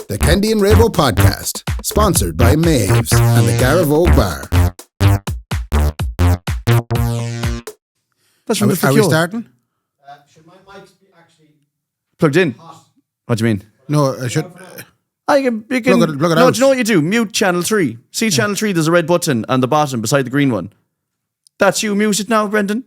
The Kendy and Raybo podcast, sponsored by Maeve's and the Garavogue Bar. That's from Are we starting? Should my mics be actually plugged in? hot? What do you mean? No, I should. You can Plug it no, out. do you know what you do? Mute channel 3. See channel 3, there's a red button on the bottom beside the green one. That's you. Mute it now, Brendan.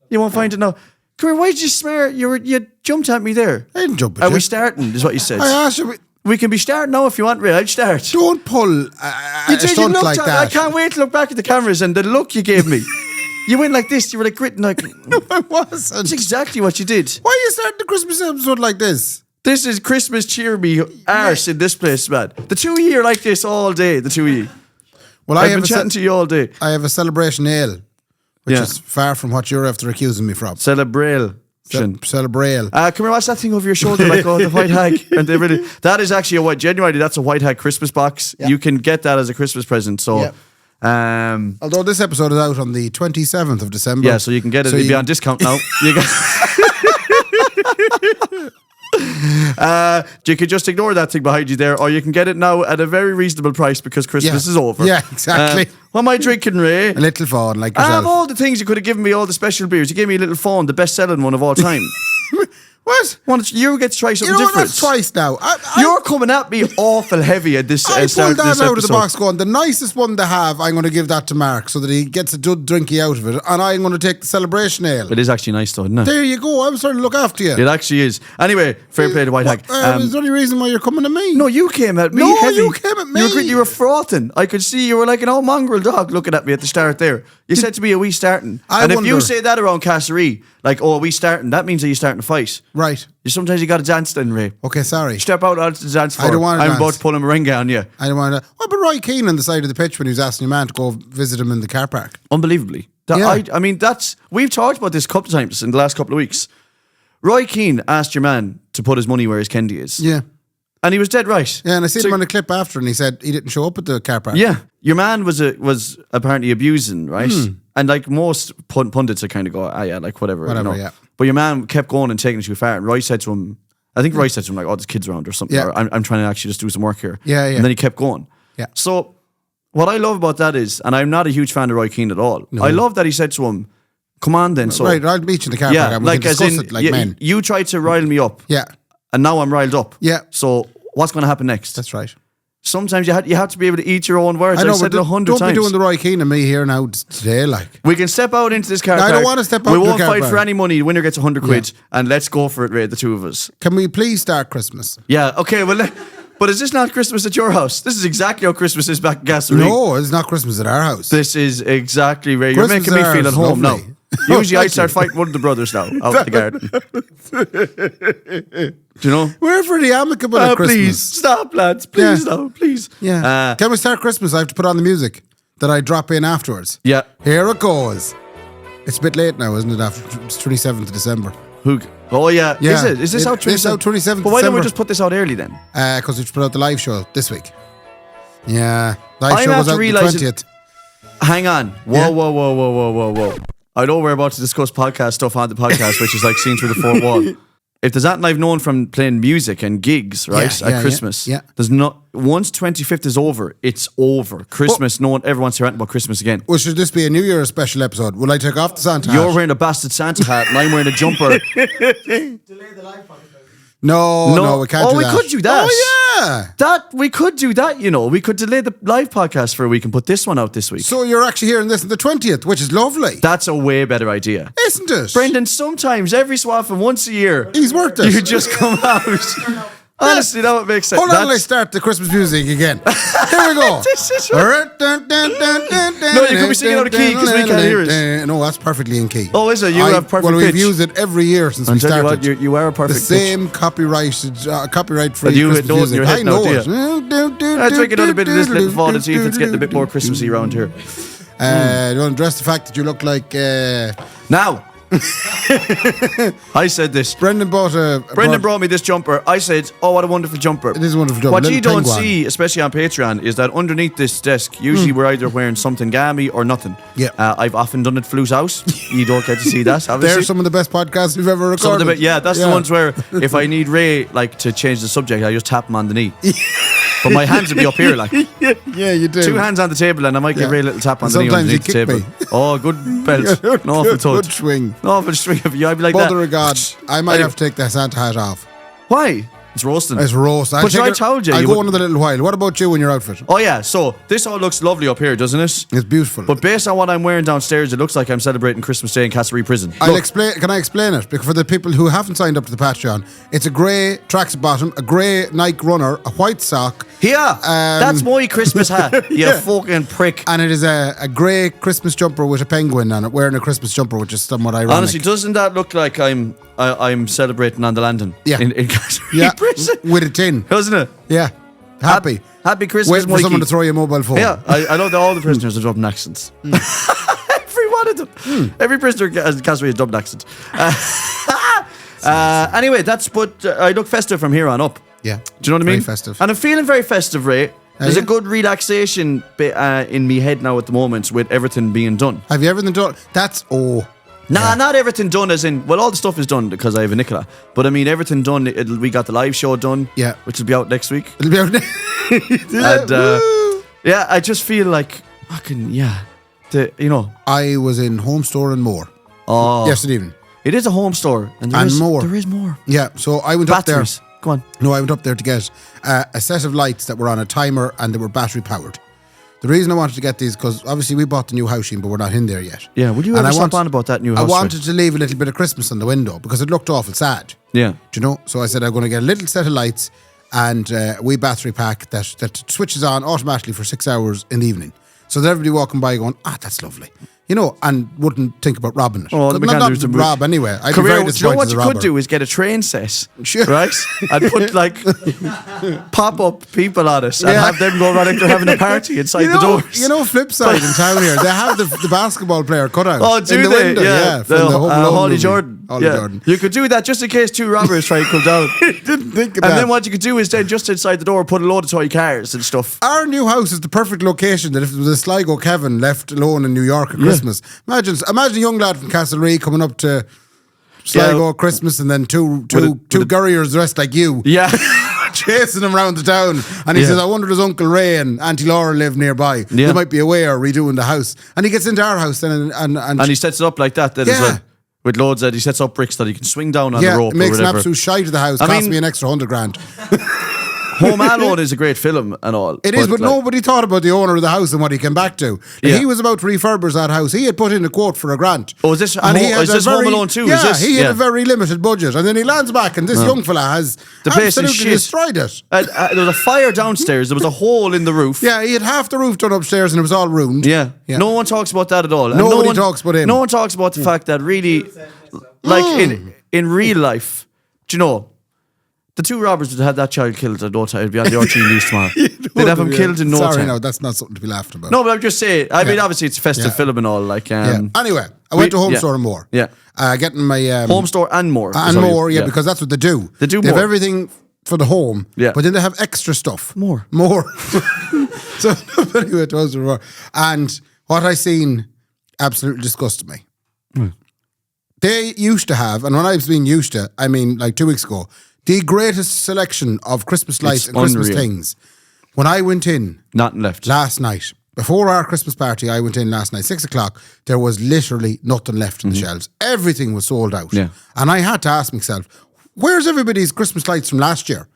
You won't find it now. Come here, why did you swear? You jumped at me there. I didn't jump at Are you. we starting, is what you said. I asked you. We can be starting now if you want, Ray. I'd start. Don't pull a stunt like that. I can't wait to look back at the cameras and the look you gave me. You went like this. You were like gritting like... No, I wasn't. That's exactly what you did. Why are you starting the Christmas episode like this? This is Christmas cheer me arse in this place, man. The two of you are like this all day, the two of you. Well, I've been chatting to you all day. I have a celebration ale, which is far from what you're after accusing me from. Celebration. Celebrale. Come here, what's that thing over your shoulder like, the white hag? And that is actually genuinely, that's a white hag Christmas box. Yeah. You can get that as a Christmas present, so... Yeah. Although this episode is out on the 27th of December. Yeah, so you can get it. So it'll be on discount now. You could just ignore that thing behind you there, or you can get it now at a very reasonable price because Christmas is over. Yeah, exactly. What am I drinking, Ray? A little phone, like I yourself. have all the things you could have given me, all the special beers. You gave me a little phone, the best-selling one of all time. What? You get to try something different. That's twice now. You're coming at me awful heavy at this. I pulled that out of the box going, the nicest one to have, I'm going to give that to Mark so that he gets a good drinky out of it, and I'm going to take the celebration ale. It is actually nice though, isn't it? There you go. I'm starting to look after you. It actually is. Anyway, fair play to White Hag. Is there any reason why you're coming to me? No, you came at me. No, heavy. you came at me. You were frothing. I could see you were like an old mongrel dog looking at me at the start there. You said to me, are we starting? If you say that around Castlerea, like, oh, are we starting? That means that you're starting to fight. Right. Sometimes you got to dance then, Ray. Okay, sorry. Step out onto the dance floor. I don't want to I'm dance. about to pull a merengue on you. I don't want to. What about Roy Keane on the side of the pitch when he was asking your man to go visit him in the car park? Unbelievably. I mean, we've talked about this a couple of times in the last couple of weeks. Roy Keane asked your man to put his money where his Kendy is. Yeah. And he was dead right. Yeah, and I seen him on a clip after and he said he didn't show up at the car park. Yeah. Your man was apparently abusing, right? And like most pundits are kind of go, like whatever. Yeah. But your man kept going and taking it too far. And Roy said to him, like, oh, there's kids around or something. Yeah. Or I'm trying to actually just do some work here. Yeah. And then he kept going. Yeah. So what I love about that is, and I'm not a huge fan of Roy Keane at all. No. I love that he said to him, come on then. So, right, I'll meet you in the car park and we can discuss it like men. You tried to rile me up. Yeah. And now I'm riled up. Yeah. So what's going to happen next? That's right. Sometimes you have to be able to eat your own words. I know, I've said it 100 times. Don't be doing the Roy Keane and me here now today, like. We can step out into this car park. I don't want to step out We into the won't car fight park. for any money. The winner gets 100 quid. And let's go for it, Ray, the two of us. Can we please start Christmas? Yeah, okay, well, but is this not Christmas at your house? This is exactly how Christmas is back in Castlerea. No, it's not Christmas at our house. This is exactly, Ray. You're Christmas making me feel at at ours, home lovely. now. Usually I start fighting one of the brothers now out the garden. Do you know? We're pretty amicable at Christmas. Please, stop, lads. Please, no, please. Yeah. Can we start Christmas? I have to put on the music that I drop in afterwards. Yeah. Here it goes. It's a bit late now, isn't it? It's 27th of December. Oh, yeah. Yeah. Is it? Is this out 27th? It's out 27th But why don't we December. just put this out early then? Because we put out the live show this week. Yeah. Live I'm show was after out the realising- 20th. Hang on. Whoa. I know we're about to discuss podcast stuff on the podcast, which is like seen through the fourth wall. If there's that I've known from playing music and gigs, right, at Christmas, there's not, once 25th is over, it's over. Christmas, no one ever wants to hear anything about Christmas again. Well, should this be a New Year's special episode? Will I take off the Santa hat? You're wearing a bastard Santa hat and I'm wearing a jumper. Delay the live podcast. No, we can't do that. Oh, we could do that. Oh, yeah. We could do that, you know. We could delay the live podcast for a week and put this one out this week. So you're actually hearing this on the 20th, which is lovely. That's a way better idea. Isn't it? Brendan, sometimes, every so often, once a year, He's worth it. you just come out. Honestly, that would make sense. Hold on till I start the Christmas music again. Here we go. This is No, you could be singing out of key 'cause we can't hear it. No, that's perfectly in key. Oh, is it? You have perfect Well, we've pitch. used it every year since I'm we telling started. you what, you are a the perfect same copyright-free And you Christmas know it in music. your head I now, know do it. I'll drink another bit of this little fall and see if it's getting a bit more Christmassy around here. You want to address the fact that you look like... Now, I said this. Brendan brought me this jumper. I said, "Oh, what a wonderful jumper!" It is a wonderful jumper. What you Little don't penguin. see, especially on Patreon, is that underneath this desk, usually we're either wearing something gammy or nothing. Yeah. I've often done it flute out. You don't get to see that. Obviously. They're some of the best podcasts we've ever Some of recorded. that's the ones where if I need Ray like to change the subject, I just tap him on the knee. But my hands would be up here, like Yeah, you do. 2 hands on the table, and I might give Ray a little tap on the knee Sometimes you underneath the kick table. me. Oh, good belt. No awful thud. Good swing. No awful swing of you. I'd be like Mother that. of God, I might have to take the Santa hat off. Why? It's roasting. It's roast. But I told you. I'll you go would- another little while. What about you and your outfit? Oh yeah, so this all looks lovely up here, doesn't it? It's beautiful. But based on what I'm wearing downstairs, it looks like I'm celebrating Christmas Day in Castlerea Prison. I'll Look, explain. Can I explain it? Because for the people who haven't signed up to the Patreon, it's a grey tracksuit bottom, a grey Nike runner, a white sock, here, that's my Christmas hat. You fucking prick. and it is a grey Christmas jumper with a penguin on it, wearing a Christmas jumper, which is somewhat ironic. Honestly, doesn't that look like I'm celebrating on the landing? Yeah. In Castlerea Prison, with a tin. doesn't it? Yeah, happy. Happy Christmas, Waiting for Mikey. someone to throw you a mobile phone. Yeah, I know that all the prisoners are Dublin accents. Every one of them. Every prisoner has Castlerea has Dublin accent. Anyway, but I look festive from here on up. Yeah. Do you know what I Very mean? festive. And I'm feeling very festive, Ray. There's yeah? a good relaxation bit in me head now at the moment with everything being done. Have you everything done? Nah, not everything done as in, well, all the stuff is done because I have a Nicola. But I mean, everything done, we got the live show done. Yeah. Which will be out next week. It'll be out. And, yeah, I just feel like, fucking, I was in Home Store and More yesterday evening. It is a home store. And there is more. Yeah, so I went Batteries. up there. Go on. No, I went up there to get a set of lights that were on a timer and they were battery powered. The reason I wanted to get these, because obviously we bought the new house, but we're not in there yet. Yeah, would you ever stop on about that new house? I wanted to leave a little bit of Christmas on the window because it looked awful sad. Yeah. Do you know? So I said I'm going to get a little set of lights and a wee battery pack that switches on automatically for 6 hours in the evening. So that everybody walking by going, that's lovely. You know, and wouldn't think about robbing it. Oh, the not mechanics to rob anyway. I'd be Career, very do you know disappointed what as a you robber. could do is get a train set, Sure. right? And put like pop-up people on it and have them go around like they're having a party inside the doors. You know, flip side in town here, they have the basketball player cut out. Oh, do in the they? window, Yeah, from the Home Alone Holly movie. Jordan. Holly Yeah. Jordan. You could do that just in case 2 robbers try to come down. Didn't think of And that. then what you could do is then just inside the door put a load of toy cars and stuff. Our new house is the perfect location that if it was a Sligo Kevin left alone in New York at Christmas, imagine a young lad from Castlerea coming up to Sligo at Christmas and then two gurriers dressed like you. Yeah. Chasing him around the town, and he says, "I wonder does Uncle Ray and Auntie Laura live nearby? Yeah. They might be away or redoing the house." And he gets into our house and he sets it up like that then as well. With loads that he sets up bricks that he can swing down on the rope it makes or an whatever. absolute shite of the house. Cost me an extra $100,000. Home Alone is a great film and all. It is, but like, nobody thought about the owner of the house and what he came back to. Yeah. He was about to refurbish that house. He had put in a quote for a grant. Oh, is this And he had is this Home Alone 2? Yeah, Is this? he had a very limited budget. And then he lands back and this young fella has The place is absolutely shit. destroyed it. There was a fire downstairs. There was a hole in the roof. Yeah, he had half the roof done upstairs and it was all ruined. Yeah. No one talks about that at all. And Nobody talks about him. No one talks about the fact that really, like in real life, do you know, the 2 robbers that had that child killed at no time, it'd be on the RT News tomorrow. They'd have him killed in no time. Sorry, no, that's not something to be laughed about. No, but I'm just saying, I mean, obviously it's a festive film and all. Like, Anyway, I went to Home Store and More. Yeah. Getting my... Home Store and more. And more, because that's what they do. They do They more. have everything for the home, but then they have extra stuff. More. So anyway, to Home Store and More. And what I seen absolutely disgusted me. They used to have, and when I was being used to, I mean like 2 weeks ago, the greatest selection of Christmas lights and Christmas unreal. things. When I went in Nothing left. last night, before our Christmas party, I went in last night, 6 o'clock, there was literally nothing left in the shelves. Everything was sold out. Yeah. And I had to ask myself, where's everybody's Christmas lights from last year?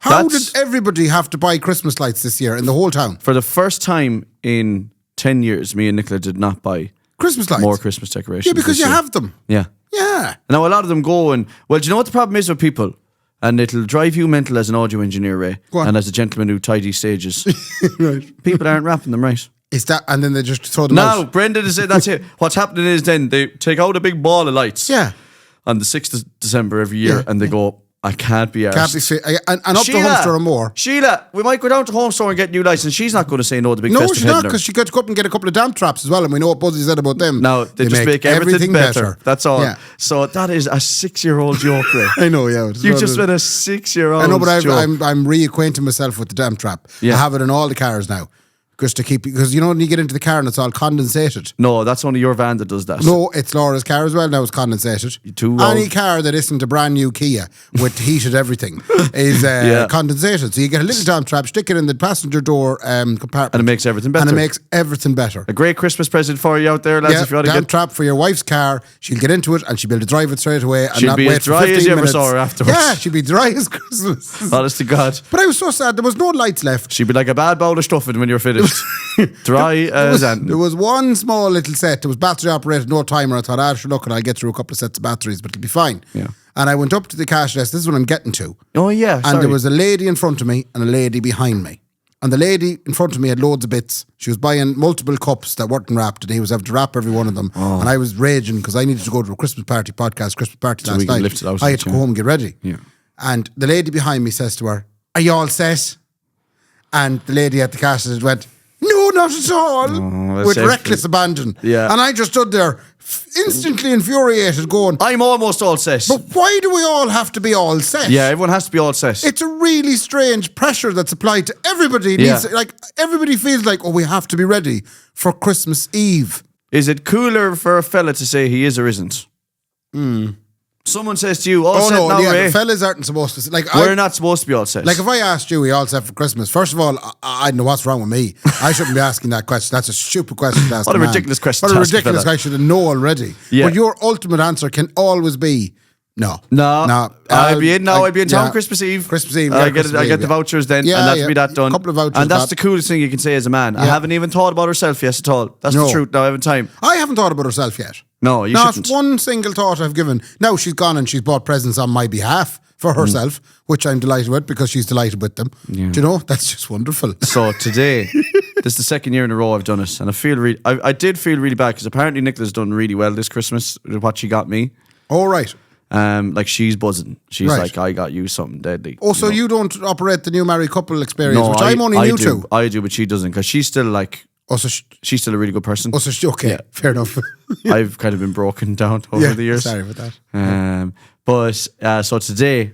How did everybody have to buy Christmas lights this year in the whole town? For the first time in 10 years, me and Nicola did not buy Christmas lights? more Christmas decorations. Yeah, because this you year. have them. Yeah. Yeah. Now, a lot of them go and, well, do you know what the problem is with people? And it'll drive you mental as an audio engineer, Ray, Go on. and as a gentleman who tidies stages. Right. People aren't wrapping them right. Is that, and then they just throw them No, out? Brendan is it. That's it. What's happening is then they take out a big ball of lights Yeah. on the 6th of December every year Yeah. and they go, I can't be arsed. Can't be fit. And up to Home Store or more. Sheila, we might go down to Home Store and get new lights, and she's not going to say no to big No, festive she's not, head because she got to go up and get a couple of damp traps as well, and we know what Buzzy said about them. No, they just make everything better. That's all. Yeah. So that is a 6-year-old joke, Ray. I know, yeah. You just went a 6-year-old. I know, but joke. I'm reacquainting myself with the damp trap. Yeah. I have it in all the cars now. Just to keep, because you know when you get into the car and it's all condensated. No, that's only your van that does that. No, it's Laura's car as well. Now it's condensated. Any car that isn't a brand new Kia with heated everything is condensated. So you get a little damp trap, stick it in the passenger door compartment, and it makes everything better. A great Christmas present for you out there, lads. If you want to damp trap for your wife's car, she'll get into it and she'll be able to drive it straight away and she'll not be wait as dry for 15 as you ever minutes. saw her afterwards. Yeah, she'll be dry as Christmas. Honest to God. But I was so sad. There was no lights left. She'd be like a bad bowl of stuffing when you're finished. Dry as and. There was one small little set. It was battery operated, no timer. I thought, sure, look, and I'll get through a couple of sets of batteries, but it'll be fine. Yeah. And I went up to the cash desk. This is what I'm getting to. Oh, yeah. And there was a lady in front of me and a lady behind me. And the lady in front of me had loads of bits. She was buying multiple cups that weren't wrapped, and he was having to wrap every one of them. Oh. And I was raging because I needed to go to a Christmas party last night. I had to go home and get ready. Yeah. And the lady behind me says to her, "Are you all set?" And the lady at the cash desk went, "No, not at all," with reckless abandon. Yeah. And I just stood there, instantly infuriated, going, I'm almost all set. but why do we all have to be all set? Yeah, everyone has to be all set. It's a really strange pressure that's applied to everybody. Everybody feels like, we have to be ready for Christmas Eve. Is it cooler for a fella to say he is or isn't? Someone says to you, all set now, Ray. The fellas aren't supposed to. We're not supposed to be all set. Like if I asked you, we all set for Christmas. First of all, I don't know what's wrong with me. I shouldn't be asking that question. That's a stupid question to ask. What a ridiculous question. What a ridiculous guy should have known already. Yeah. But your ultimate answer can always be no. I'd be in town Christmas Eve. Christmas Eve. I get the vouchers then, and that'll be that done. A couple of vouchers. And that's the coolest thing you can say as a man. I haven't even thought about herself yet at all. That's the truth now, I haven't time. I haven't thought about herself yet. No, you shouldn't. Not one single thought I've given. Now she's gone and she's bought presents on my behalf for herself, which I'm delighted with because she's delighted with them. Yeah. Do you know? That's just wonderful. So today, this is the second year in a row I've done it, and I did feel really bad because apparently Nicola's done really well this Christmas with what she got me. All right. Like she's buzzing. She's like, I got you something deadly. Oh, so you don't operate the new married couple experience, which I'm only new to. I do, but she doesn't because she's still like. She's still a really good person. Okay, yeah. Fair enough. I've kind of been broken down over the years. Sorry about that. So today,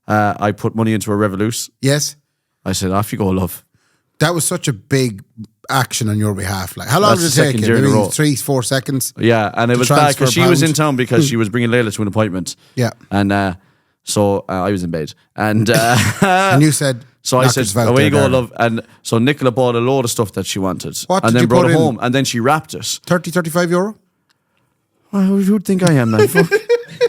I put money into a Revolut. Yes. I said, off you go, love. That was such a big action on your behalf. Like, how long did it take you? Maybe 3-4 seconds? Yeah, and it was bad because she was in town because she was bringing Layla to an appointment. Yeah. And so I was in bed. And and you said... So I said, away you go, love. And so Nicola bought a load of stuff that she wanted. What and did then you brought put it in? home. And then she wrapped it. 35 euro? Who do you think I am, man?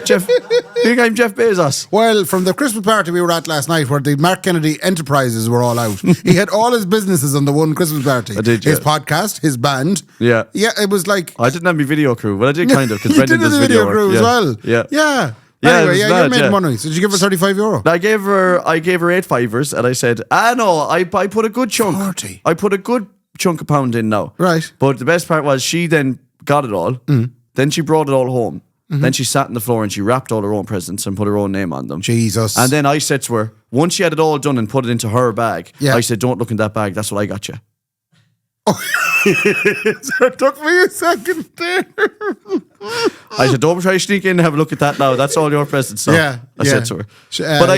Jeff, you think I'm Jeff Bezos? Well, from the Christmas party we were at last night where the Mark Kennedy Enterprises were all out, he had all his businesses on the one Christmas party. I did, his podcast, his band. Yeah. Yeah, it was like... I didn't have my video crew, but I did kind of, because Brendan does video crew as well. Yeah. Yeah. Yeah, anyway, you made money. So did you give her 35 euro? I gave her 8 fivers, and I said, no, I put a good chunk. 40. I put a good chunk of pound in now. Right. But the best part was she then got it all. Then she brought it all home. Then she sat on the floor and she wrapped all her own presents and put her own name on them. Jesus. And then I said to her, once she had it all done and put it into her bag, I said, don't look in that bag. That's what I got you. It took me a second there. I said, don't try to sneak in and have a look at that now. That's all your presents. So I said to her. But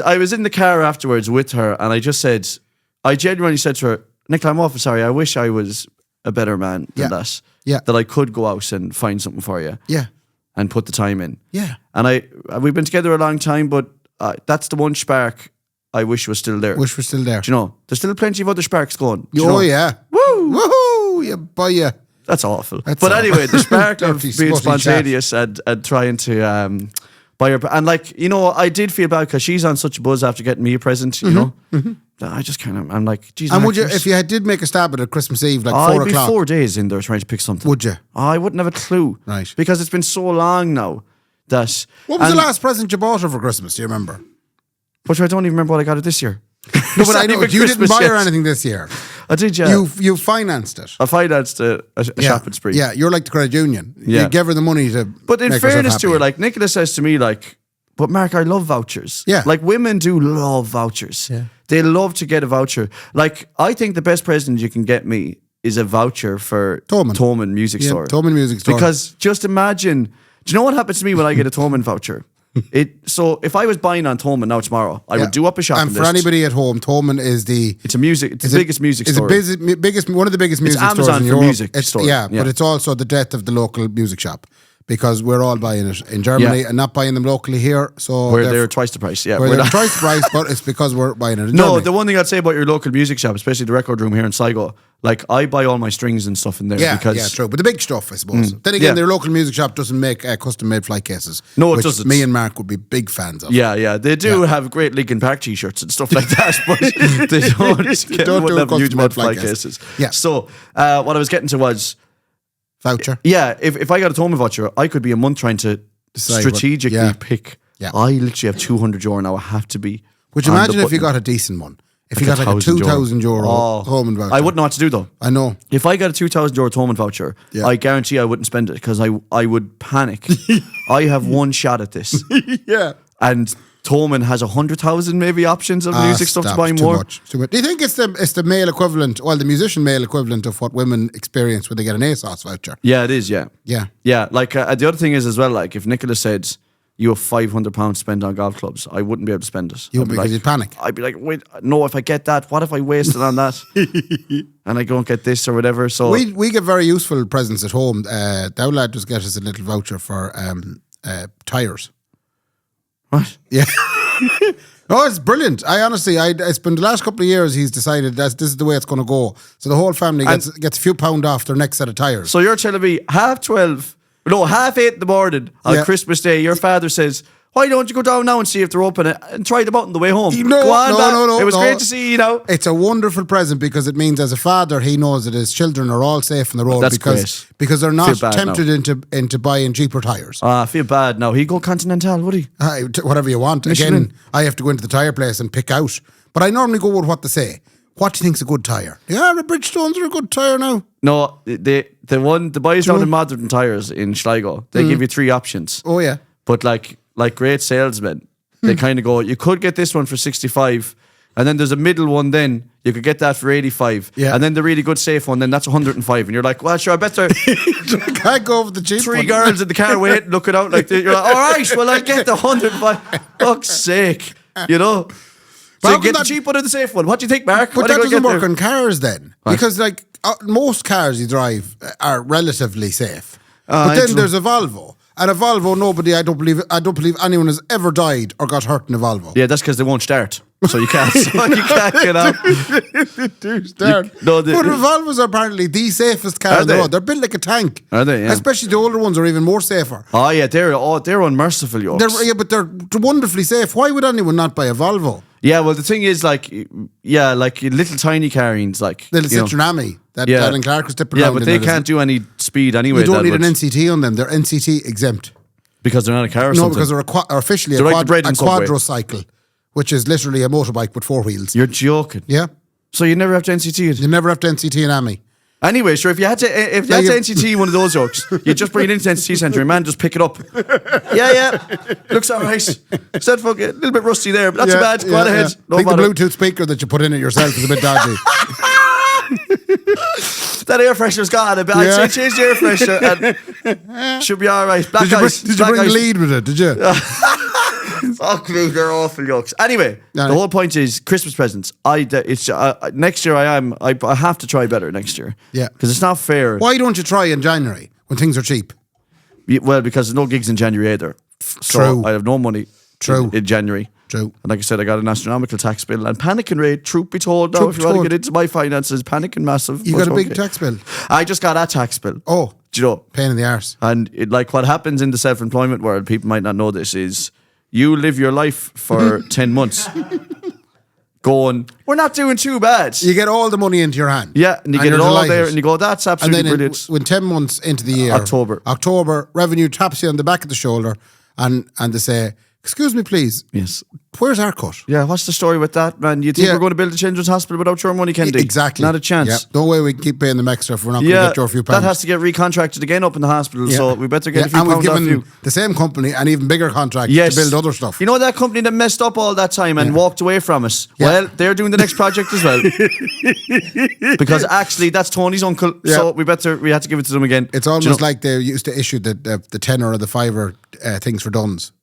I was in the car afterwards with her and I genuinely said to her, Nicola, I'm awful sorry. I wish I was a better man than that. Yeah. That I could go out and find something for you. Yeah. And put the time in. Yeah. And we've been together a long time, but that's the one spark I wish was still there. Wish was still there. Do you know? There's still plenty of other sparks going. Yeah. Woo! Woohoo! Yeah, boy, yeah. That's awful. Anyway, the spark of being spontaneous and trying to buy her. And I did feel bad because she's on such a buzz after getting me a present, you know? I just kind of, I'm like, geez. And would you, if you did make a stab at it Christmas Eve, 4 o'clock? I'd be 4 days in there trying to pick something. Would you? I wouldn't have a clue. Right. Because it's been so long now that... What was the last present you bought her for Christmas? Do you remember? But I don't even remember what I got her this year. No, but I know you didn't buy her anything this year. I did, yeah. You financed it. I financed a shopping spree. Yeah, you're like the credit union. Yeah. You gave her the money to. But in fairness to her, Nicola says to me, But Mark, I love vouchers. Yeah. Like women do love vouchers. Yeah. They love to get a voucher. Like I think the best present you can get me is a voucher for Toman Music Store. Toman Music Store. Because just imagine, do you know what happens to me when I get a Toman voucher? So if I was buying on Toman now tomorrow, I would do up a shopping list. And for anybody at home, Toman is the... It's the biggest music store. It's one of the biggest music stores Amazon in for Europe. music store. Yeah, but it's also the death of the local music shop. Because we're all buying it in Germany and not buying them locally here. So where they're twice the price. Yeah, they're twice the price, but it's because we're buying it in No, Germany. the one thing I'd say about your local music shop, especially the record room here in Sligo, like I buy all my strings and stuff in there. Yeah, because true. But the big stuff, I suppose. Then again, their local music shop doesn't make custom-made flight cases. No, it which doesn't. Me and Mark would be big fans of. Yeah. They do have great Linkin Park t-shirts and stuff like that, but they don't do have huge amount of flight custom-made cases. Yeah. So what I was getting to was... Voucher. Yeah, if I got a Toman voucher, I could be a month trying to strategically pick. Yeah. I literally have €200 now. I have to be. Would you imagine if you got a decent one? If you got like a €2,000 Toman voucher. I wouldn't know what to do though. I know. If I got a €2,000 Toman voucher, I guarantee I wouldn't spend it because I would panic. I have one shot at this. Yeah. And Toman has 100,000 maybe options of music stuff to buy more. Too much. Do you think it's the male equivalent, the musician male equivalent of what women experience when they get an ASOS voucher? Yeah, it is, yeah. Yeah. Like the other thing is as well, like if Nicola said you have £500 spent on golf clubs, I wouldn't be able to spend it. You wouldn't because you'd panic. I'd be like, wait, no, if I get that, what if I waste it on that? And I don't get this or whatever. So we get very useful presents at home. Thou lad just get us a little voucher for tyres. What? Yeah. Oh, it's brilliant. It's been the last couple of years he's decided that this is the way it's going to go. So the whole family gets a few pound off their next set of tyres. So you're telling me 8:30 in the morning on Christmas Day, your father says, why don't you go down now and see if they're open and try them out on the way home? No. It was great to see you now. It's a wonderful present because it means as a father, he knows that his children are all safe on the road because they're not tempted into buying cheaper tyres. I feel bad now. He'd go Continental, would he? Whatever you want. Michelin. Again, I have to go into the tyre place and pick out. But I normally go with what they say. What do you think's a good tyre? Yeah, the Bridgestones are a good tyre now. No, the boys down in Modern Tyres in Sligo, they give you 3 options. Oh, yeah. But like great salesmen, they kind of go, you could get this one for 65, and then there's a middle one then, you could get that for 85. Yeah. And then the really good safe one, then that's 105. And you're like, well, sure, I better... Can't go over the cheap 3 one. girls in the car waiting, looking out like, you're like, all right, well, I'll get the 105. Fuck's sake, you know? So you get the cheap one or the safe one. What do you think, Mark? But that doesn't work on cars then. Right. Because most cars you drive are relatively safe. But then there's a Volvo. And a Volvo, I don't believe anyone has ever died or got hurt in a Volvo. Yeah, that's because they won't start. So you can't get out. They do start. But the Volvos are apparently the safest car on the road. They're built like a tank. Are they? Yeah. Especially the older ones are even more safer. Oh yeah, they're unmerciful, yokes. But they're wonderfully safe. Why would anyone not buy a Volvo? Yeah, well the thing is like little tiny carings like little Citroen Ami that Alan Clark was tipping around. Yeah, but they can't do any speed anyway. You don't need an NCT on them. They're NCT exempt. Because they're not a car or no, something? Because they're officially a quadrocycle, which is literally a motorbike with 4 wheels. You're joking. Yeah. So you never have to NCT it? You never have to NCT an Ami. Anyway, sure, if you had to NCT one of those jokes, you just bring it into NCT centre and man just pick it up. Yeah. Looks all right. Said fuck it, a little bit rusty there, but not too bad. Go on ahead. Yeah. I think the Bluetooth speaker that you put in it yourself is a bit dodgy. That air freshener's gone a bit. I'd say change the air freshener and should be all right. Did you bring the lead with it? Did you? Fuck me, they're awful yokes. Anyway, the whole point is Christmas presents. Next year I have to try better next year. Yeah, because it's not fair. Why don't you try in January when things are cheap? Well, because there's no gigs in January either. So True. I have no money. In January. True. And like I said, I got an astronomical tax bill and panicking rate. Truth be told, now if you want to get into my finances, panicking massive. You got a big tax bill. I just got a tax bill. Oh, do you know? Pain in the arse. And what happens in the self-employment world, people might not know this, is you live your life for 10 months going, we're not doing too bad. You get all the money into your hand. Yeah, and you get it all there and you go, that's absolutely brilliant. When 10 months into the year, October, revenue taps you on the back of the shoulder and they say, Excuse me, please. Yes. Where's our cut? Yeah, what's the story with that, man? You think we're going to build a children's hospital without your money, Kendy? Exactly. Not a chance. Yeah. No way we can keep paying them extra if we're not going to get your few pounds. That has to get recontracted again up in the hospital, so we better get a few pounds off you. And we've given the same company an even bigger contract to build other stuff. You know that company that messed up all that time and walked away from us? Yeah. Well, they're doing the next project as well. Because actually, that's Tony's uncle, so we had to give it to them again. It's almost like they used to issue the tenner or the fiver things for duns.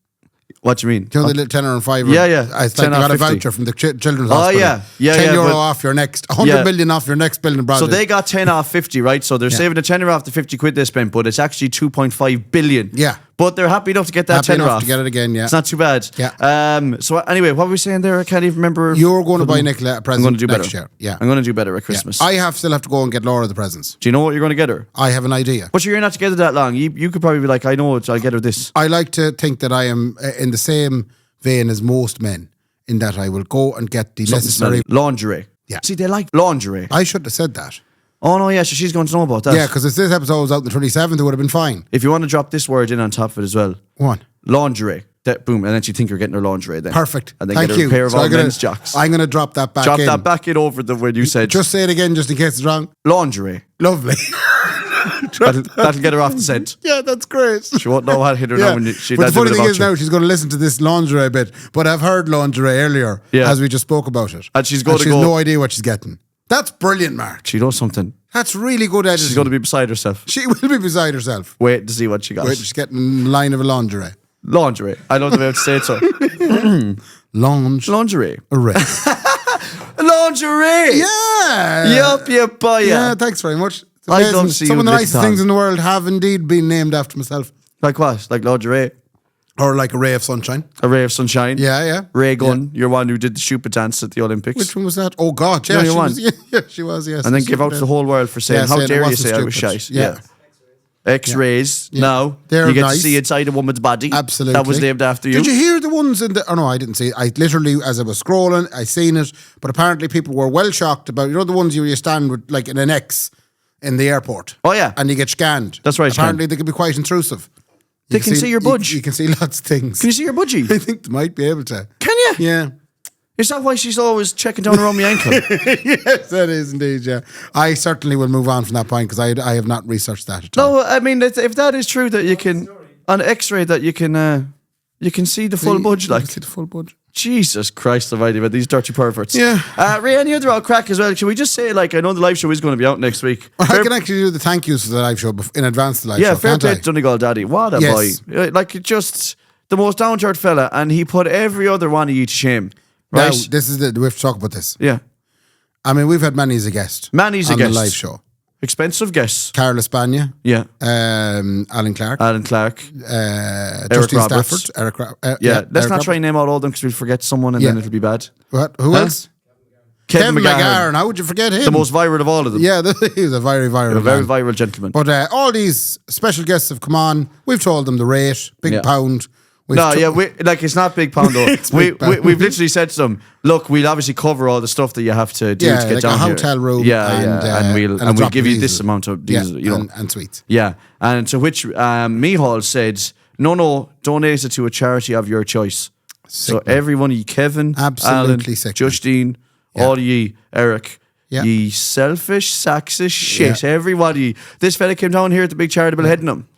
What do you mean? Do you know the little tenner and fiver? Yeah. It's like they got 50. a voucher from the children's hospital. Yeah. 10 euro off your next, 100 million off your next building project. So they got 10 off 50, right? So they're saving a tenner off the 50 quid they spent, but it's actually 2.5 billion. Yeah. But they're happy enough to get that tenner off. To get it again, yeah. It's not too bad. Yeah. So anyway, what were we saying there? I can't even remember. You're going to buy Nicola a present I'm going to do next better. year. Yeah. I'm going to do better at Christmas. I still have to go and get Laura the presents. Do you know what you're going to get her? I have an idea. But you're not together that long. You could probably be like, I know it, I'll get her this. I like to think that I am in the same vein as most men, in that I will go and get the necessary lingerie. Yeah. See, they like lingerie. I should have said that. Oh no, yeah, so she's going to know about that. Yeah, because if this episode was out on the 27th, it would have been fine. If you want to drop this word in on top of it as well. What? Lingerie. Boom, and then you think you're getting her lingerie then. Perfect. And then Thank get her you. a pair of all men's jocks. I'm going to drop that back in. Drop that back in over the word you said. Just say it again, just in case it's wrong. Lingerie. Lovely. that'll get her off the scent. Yeah, that's great. She won't know how to hit her now when she But the funny thing is now she's going to listen to this lingerie bit, but I've heard lingerie earlier as we just spoke about it. And she's has no idea what she's getting. That's brilliant, Mark. She knows something. That's really good editing. She's going to be beside herself. She will be beside herself. Wait to see what she got. Wait, she's getting a line of a lingerie. Lingerie. I don't know the way to say it so. Lingerie. Lingerie. Yeah. Yup, you boy. Yeah, thanks very much. I love to see some you of the lick nicest tongue. things in the world have indeed been named after myself. Like what? Like lingerie? Or like a ray of sunshine. A ray of sunshine? Yeah. Ray Gun, you're one who did the stupid dance at the Olympics. Which one was that? Oh God, yeah, she was, yes. And then give out to the whole world for saying, how dare you say I was shite. Yeah. X-rays. Yeah. Now They're you get nice. to see inside a woman's body. Absolutely. That was named after you. Did you hear the ones in the... Oh no, I didn't see it. I literally, as I was scrolling, I seen it. But apparently people were well shocked about, you know, the ones you stand with like in an X in the airport. Oh yeah. And you get scanned. That's right. Apparently they can be quite intrusive. They can see your budge. You can see lots of things. Can you see your budgie? I think they might be able to. Can you? Yeah. Is that why she's always checking down around my ankle? Yes, that is indeed, yeah. I certainly will move on from that point because I have not researched that at all. No, I mean, if that is true that you can, on X-ray that you can see the full budge, like. You can see the full budge. Jesus Christ almighty, about these dirty perverts. Yeah. Ray, any other all crack as well? Should we just say, like, I know the live show is going to be out next week. Well, I can actually do the thank yous for the live show in advance of the live show. Yeah, fair can't play I? to Donegal Daddy. What a boy. Like, just the most down-to-earth fella, and he put every other one of you to shame. Right? Now, this is we have to talk about this. Yeah. I mean, we've had many as a guest. Manny's a on guest. the live show. Expensive guests. Carol Espana. Yeah. Alan Clark. Justin Roberts. Stafford. Eric Let's not Roberts. try and name out all of them because we'll forget someone and then it'll be bad. What? Who else? Kevin McGahern. How would you forget him? The most viral of all of them. Yeah, he was a very viral A very man. viral gentleman. But all these special guests have come on. We've told them the rate, big pound. It's not big pound though. big pound. We've literally said to them, look, we'll obviously cover all the stuff that you have to do to get like down a here. hotel room. and we'll drop give you of this diesel. amount of diesel, you know. and sweets. Yeah, and to which Mihal said, no, donate it to a charity of your choice. So every one of you, Kevin, Absolutely Alan, sick. Justine, all of ye, Eric, ye selfish sacks of shit. Everybody. This fella came down here at the big charitable heading him.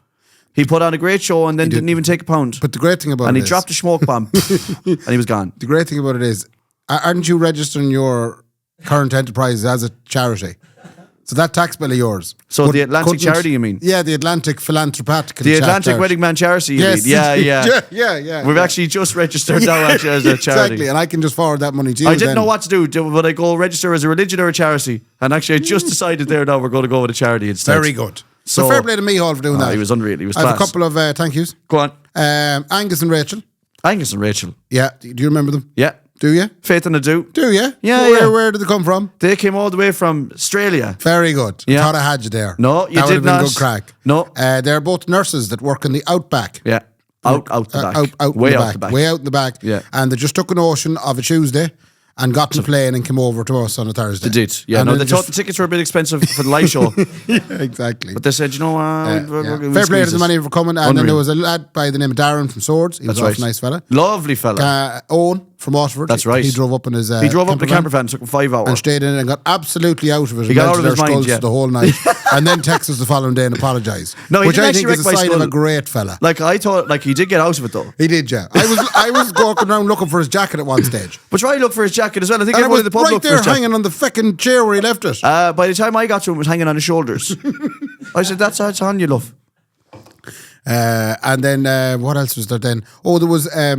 He put on a great show and then didn't even take a pound. But the great thing about and it he dropped a smoke bomb and he was gone. The great thing about it is, aren't you registering your current enterprise as a charity? So that tax bill of yours. So the Atlantic charity, you mean? Yeah, the Atlantic Philanthropatical The Atlantic Wedding Man Charity, you mean? Yeah. Yeah. We've actually just registered now actually as a charity. Exactly, and I can just forward that money to you. I didn't know what to do. Would I go register as a religion or a charity? And actually I just decided there now we're going to go with a charity instead. Very good. So fair play to Mihal for doing that. He was unreal. He was I have a class. couple of thank yous. Go on. Angus and Rachel. Angus and Rachel. Yeah, do you remember them? Yeah. Do you? Faith and I do. Do you? Yeah, Where did they come from? They came all the way from Australia. Very good. Yeah. Thought I had you there. No, you that did would have been not. good crack. No. They're both nurses that work in the outback. Yeah. Out the back. Out way in the out back. the back. Way out in the back. Yeah. And they just took an ocean of a Tuesday and got to the plane and came over to us on a Thursday. They did. Yeah, and no, they thought the tickets were a bit expensive for the live show. Yeah, exactly. But they said, you know what? Fair play to the money for coming. And then there was a lad by the name of Darren from Swords. He was a nice fella. Lovely fella. Owen from Waterford. That's right. He drove up in his He drove up in a camper van, took him 5 hours. And stayed in it and got absolutely out of it. He got out of his mind, the whole night. And then texted us the following day and apologised. No, he which didn't I think actually is a sign of a great fella. Like, I thought, like, he did get out of it, though. He did, yeah. I was walking around looking for his jacket at one stage. But try look for his jacket as well. I think And it everyone was in the pub right looked for there his jacket. hanging on the fucking chair where he left it. By the time I got to him, it was hanging on his shoulders. I said, that's on you, love. And then what else was there then? Oh, there was a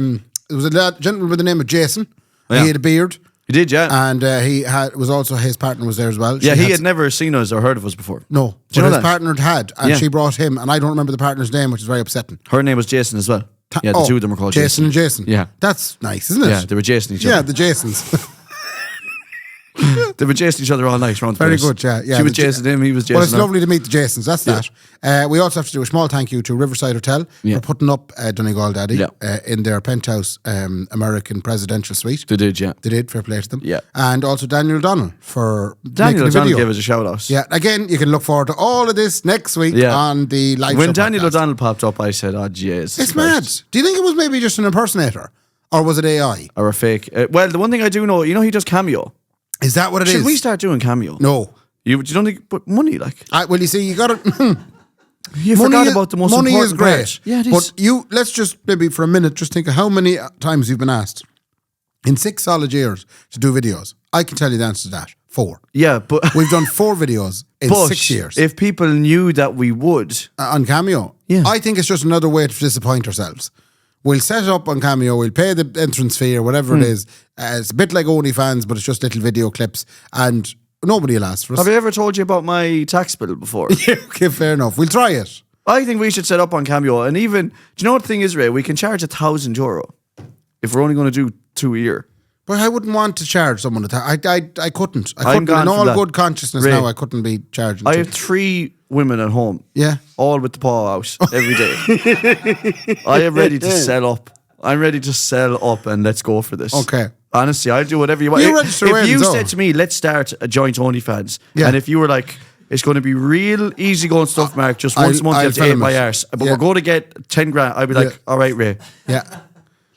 gentleman by the name of Jason. Yeah. He had a beard. He did, yeah. And was also his partner was there as well. Yeah, he had never seen us or heard of us before. No, Do you but know his that? partner had, and she brought him, and I don't remember the partner's name, which is very upsetting. Her name was Jason as well. Yeah, the two of them were called Jason. And Jason. Yeah. That's nice, isn't it? Yeah, they were Jason each Yeah, other. the Jasons. They were Jason each other all night around the Very place. good, yeah. She was Jason him, he was Jason Well, it's her. lovely to meet the Jasons, that's that. We also have to do a small thank you to Riverside Hotel for putting up Donegal Daddy in their penthouse American presidential suite. They did, yeah. They did, fair play to them. Yeah. And also Daniel O'Donnell for Daniel making the O'Donnell video. gave us a shout out. Yeah, again, you can look forward to all of this next week on the live When show Daniel podcast. O'Donnell popped up, I said, oh, Jesus It's Christ. mad. Do you think it was maybe just an impersonator? Or was it AI? Or a fake. Well, the one thing I do know, he does Cameo. Is that what it is? Should we start doing Cameo? No. You don't think, but money, like. Well, you see, you got to... You forgot about the most money important is great. part. Yeah, it is. But let's just maybe for a minute just think of how many times you've been asked in 6 solid years to do videos. I can tell you the answer to that. 4. Yeah, but We've done 4 videos in 6 years. If people knew that we would. On Cameo. Yeah. I think it's just another way to disappoint ourselves. We'll set it up on Cameo, we'll pay the entrance fee or whatever it is. It's a bit like OnlyFans, but it's just little video clips and nobody will ask for us. Have I ever told you about my tax bill before? Yeah, okay, fair enough. We'll try it. I think we should set up on Cameo. And even, do you know what the thing is, Ray? We can charge €1,000 if we're only going to do 2 a year. But I wouldn't want to charge someone I couldn't. I I'm couldn't. gone In for all that. good consciousness Ray, now, I couldn't be charging. I have 3 women at home. Yeah. All with the paw out every day. I am ready to sell up. I'm ready to sell up and let's go for this. Okay. Honestly, I'll do whatever you want. You register If when, you so. said to me, let's start a joint OnlyFans, Yeah. and if you were like, it's going to be real easy going stuff, Mark, just once a month you have to I'll eat film my it. arse, but Yeah. we're going to get 10 grand, I'd be like, Yeah. all right, Ray, Yeah.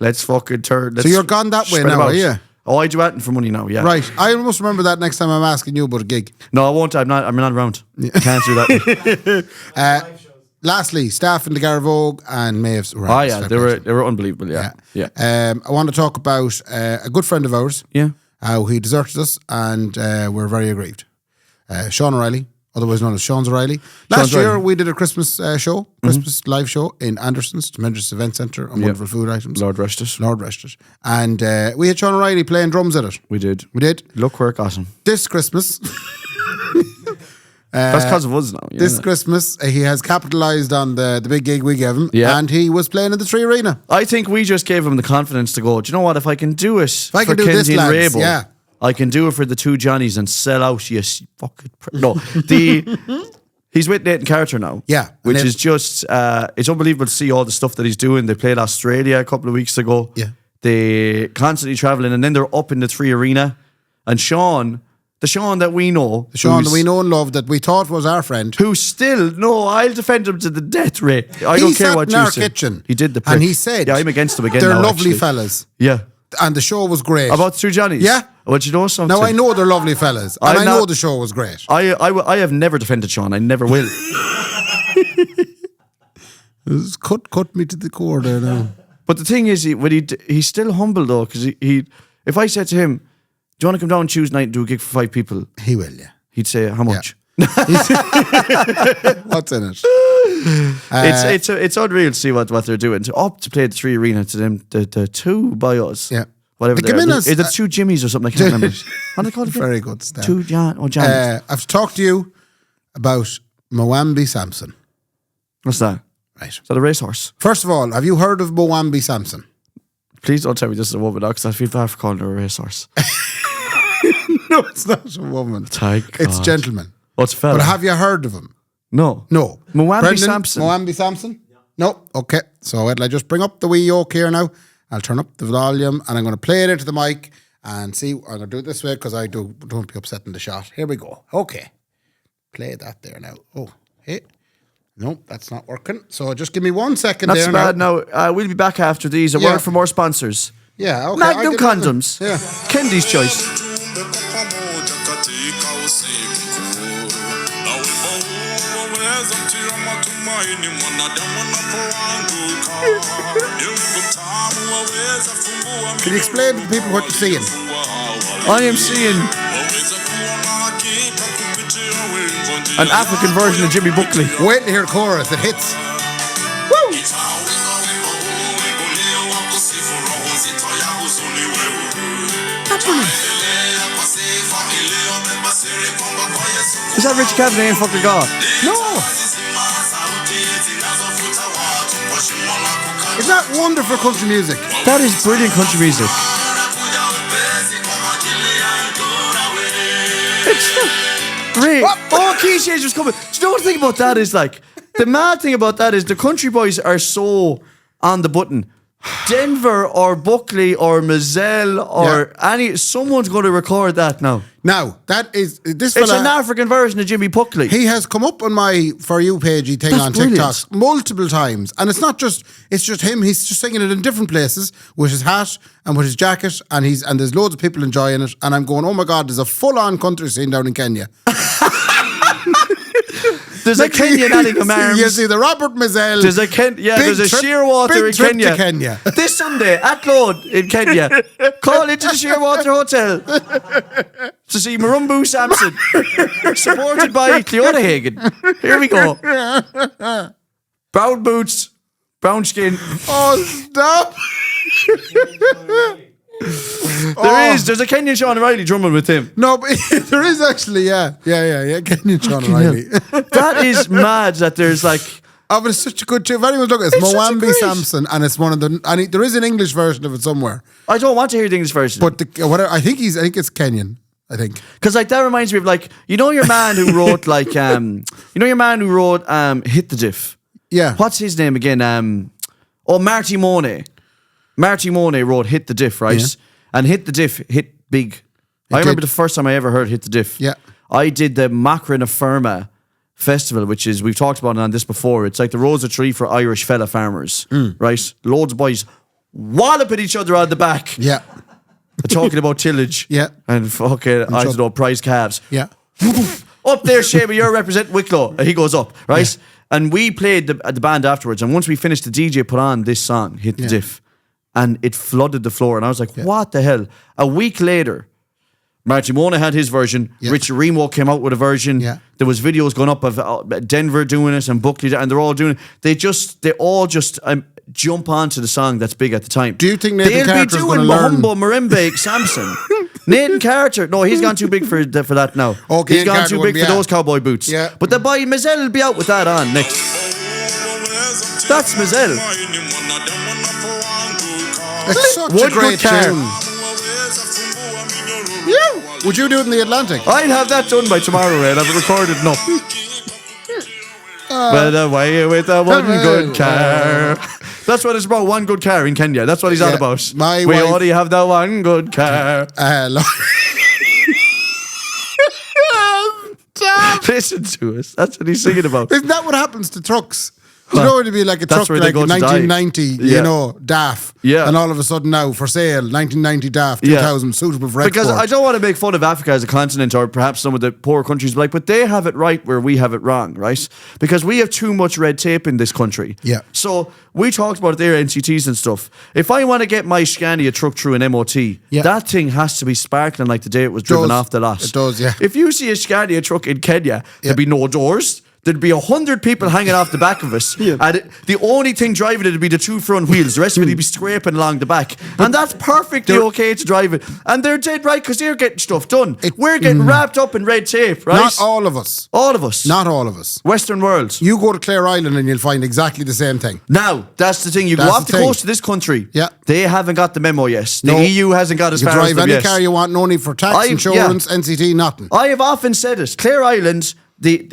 let's fucking turn. So you're gone that way spread now, them are out. you? Oh, I do anything for money now, yeah. Right. I must remember that next time I'm asking you about a gig. No, I won't. I'm not around. I can't do that. Lastly, staff in the Garavogue and Maeve's. Oh yeah, they were unbelievable. Yeah. I want to talk about a good friend of ours. Yeah. How he deserted us, and we're very aggrieved. Sean O'Reilly, otherwise known as Sean's O'Reilly. Last year O'Reilly. we did a Christmas show, Christmas live show in Anderson's Tremendous Event Centre and wonderful food items. Lord rest us. Lord rest it. And we had Sean O'Reilly playing drums at it. We did. We did. Look where it got him. This Christmas. That's because of us now. Yeah. This Christmas, he has capitalised on the big gig we gave him, Yeah. and he was playing in the Tree Arena. I think we just gave him the confidence to go, do you know what? If I can do it I for can do Kendy this, and lads, Raybo, yeah. I can do it for the 2 Johnnies and sell out. Yes, fucking. No. He's with Nathan Carter now. Yeah. Which And is just, it's unbelievable to see all the stuff that he's doing. They played Australia a couple of weeks ago. Yeah. They constantly traveling, and then they're up in the Tree Arena. And Sean, the Sean that we know. Sean that who's- we know and love, that we thought was our friend. Who still, no, I'll defend him to the death, Ray. I He don't care sat what in you our say. kitchen, He did the prick. and he said, yeah, I'm against him again they're now, lovely actually. fellas. Yeah. And the show was great. About 2 Johnnies? Yeah. Well, you know something? Now I know they're lovely fellas, and I'm I know not- the show was great. I have never defended Sean. I never will. Cut me to the core there now. But the thing is, he's still humble though, because he if I said to him, do you want to come down Tuesday night and do a gig for 5 people? He will, yeah. He'd say, how much? What's in it? It's unreal to see what they're doing. To play the Tree Arena to them, the 2 by us. Yeah. Whatever They they come in are. as- It's 2 Jimmies or something, I can't remember. What are they called again? Very good stuff. 2 Johnnies. I've talked to you about Mwambi Sampson. What's that? Right. Is that a racehorse? First of all, have you heard of Mwambi Sampson? Please don't tell me this is a woman, because I feel bad for calling her a racehorse. No, it's not a woman. Thank It's God. gentleman. What's fella? But have you heard of him? No. No. Mwambi Brendan, Sampson. Mwambi Sampson? No. Okay. So I'll just bring up the wee yoke here now. I'll turn up the volume and I'm going to play it into the mic And see, I'm going to do it this way because I don't be upsetting the shot. Here we go. Okay. Play that there now. Oh, hey. Nope, that's not working. So just give me 1 second That's there. bad now. We'll be back after these. A word for more sponsors. Yeah, okay. Magnum condoms. Yeah. Kendy's choice. Can you explain to people what you're seeing? I am seeing an African version of Jimmy Buckley. Wait to hear the chorus. It hits. Woo! Is that Richie Cavanaugh and fucking God? No. Is that wonderful country music? That is brilliant country music. It's great. Oh, Key Change was coming. Do you know what the thing about that is like? The mad thing about that is the country boys are so on the button. Denver or Buckley or Mazel or someone's going to record that now. Now, that is this It's fella, an African version of Jimmy Buckley. he has come up on my For You page thing That's on brilliant. TikTok multiple times. And it's just him. He's just singing it in different places with his hat and with his jacket. And there's loads of people enjoying it. And I'm going, oh my God, there's a full-on country scene down in Kenya. There's a Kenyan Anningham Arms. You see the Robert Mazel. There's a there's a Shearwater in trip Kenya. to Kenya. This Sunday at Lode in Kenya. Call into the Shearwater Hotel to see Marumbu Sampson, supported by Cleona Hagen. Here we go. Brown boots, brown skin. Oh, stop. There's a Kenyan Sean O'Reilly drumming with him. No, but there is actually, yeah. Kenyan Sean O'Reilly. That is mad that there's like... Oh, but it's such a good tune. If anyone's looking, it's Mwambi Sampson, and it's one of the. And there is an English version of it somewhere. I don't want to hear the English version. But I think it's Kenyan. I think because like that reminds me of like your man who wrote like Hit the Diff. Yeah. What's his name again? Marty Monet. Marty Monet wrote Hit the Diff, right? Yeah. And Hit the Diff hit big. I remember the first time I ever heard Hit the Diff. Yeah. I did the Macra na Firma festival, which is, we've talked about it on this before. It's like the Rosa Tree for Irish fella farmers, right? Loads of boys walloping each other on the back. Yeah. Talking about tillage. Yeah. And fucking, I don't know, prize calves. Yeah. Up there, Shamey, you're representing Wicklow. And he goes up, right? Yeah. And we played the band afterwards. And once we finished, the DJ put on this song, Hit the Diff. And it flooded the floor. And I was like, what the hell? A week later, Marty Mona had his version. Yeah. Richard Remo came out with a version. Yeah. There was videos going up of Denver doing it and Buckley, and they're all doing it. They all just jump onto the song that's big at the time. Do you think Nathan Carter's going to learn? They'll be doing Mahumbo Marimbe Samson. Nathan Carter, no, he's gone too big for that now. Okay, he's gone too big for those cowboy boots. Yeah. But the boy Mazel will be out with that on next. That's Mazel. It's such a great tune. Yeah. Would you do it in the Atlantic? I'd have that done by tomorrow, Ed. I've recorded enough. But away with the one good car. That's what it's about, one good car in Kenya. That's what he's on about. We already have the one good car. Listen to us. That's what he's singing about. Isn't that what happens to trucks? You know, it'd be like a truck like 1990, you know, DAF. Yeah. And all of a sudden now, for sale, 1990 DAF, 2000, suitable for export. Because I don't want to make fun of Africa as a continent or perhaps some of the poor countries, but they have it right where we have it wrong, right? Because we have too much red tape in this country. Yeah. So we talked about their NCTs and stuff. If I want to get my Scania truck through an MOT, that thing has to be sparkling like the day it was driven off the lot. It does, yeah. If you see a Scania truck in Kenya, there'd be no doors. There'd be 100 people hanging off the back of us. And the only thing driving it would be the two front wheels. The rest of it would be scraping along the back. And that's perfectly okay to drive it. And they're dead right because they're getting stuff done. We're getting wrapped up in red tape, right? Not all of us. All of us. Not all of us. Western world. You go to Clare Island and you'll find exactly the same thing. Now, that's the thing. You go off the coast of this country. Yeah. They haven't got the memo yet. The EU hasn't got as far as them yet. You drive any car you want, no need for tax, insurance, NCT, nothing. I have often said it. Clare Island the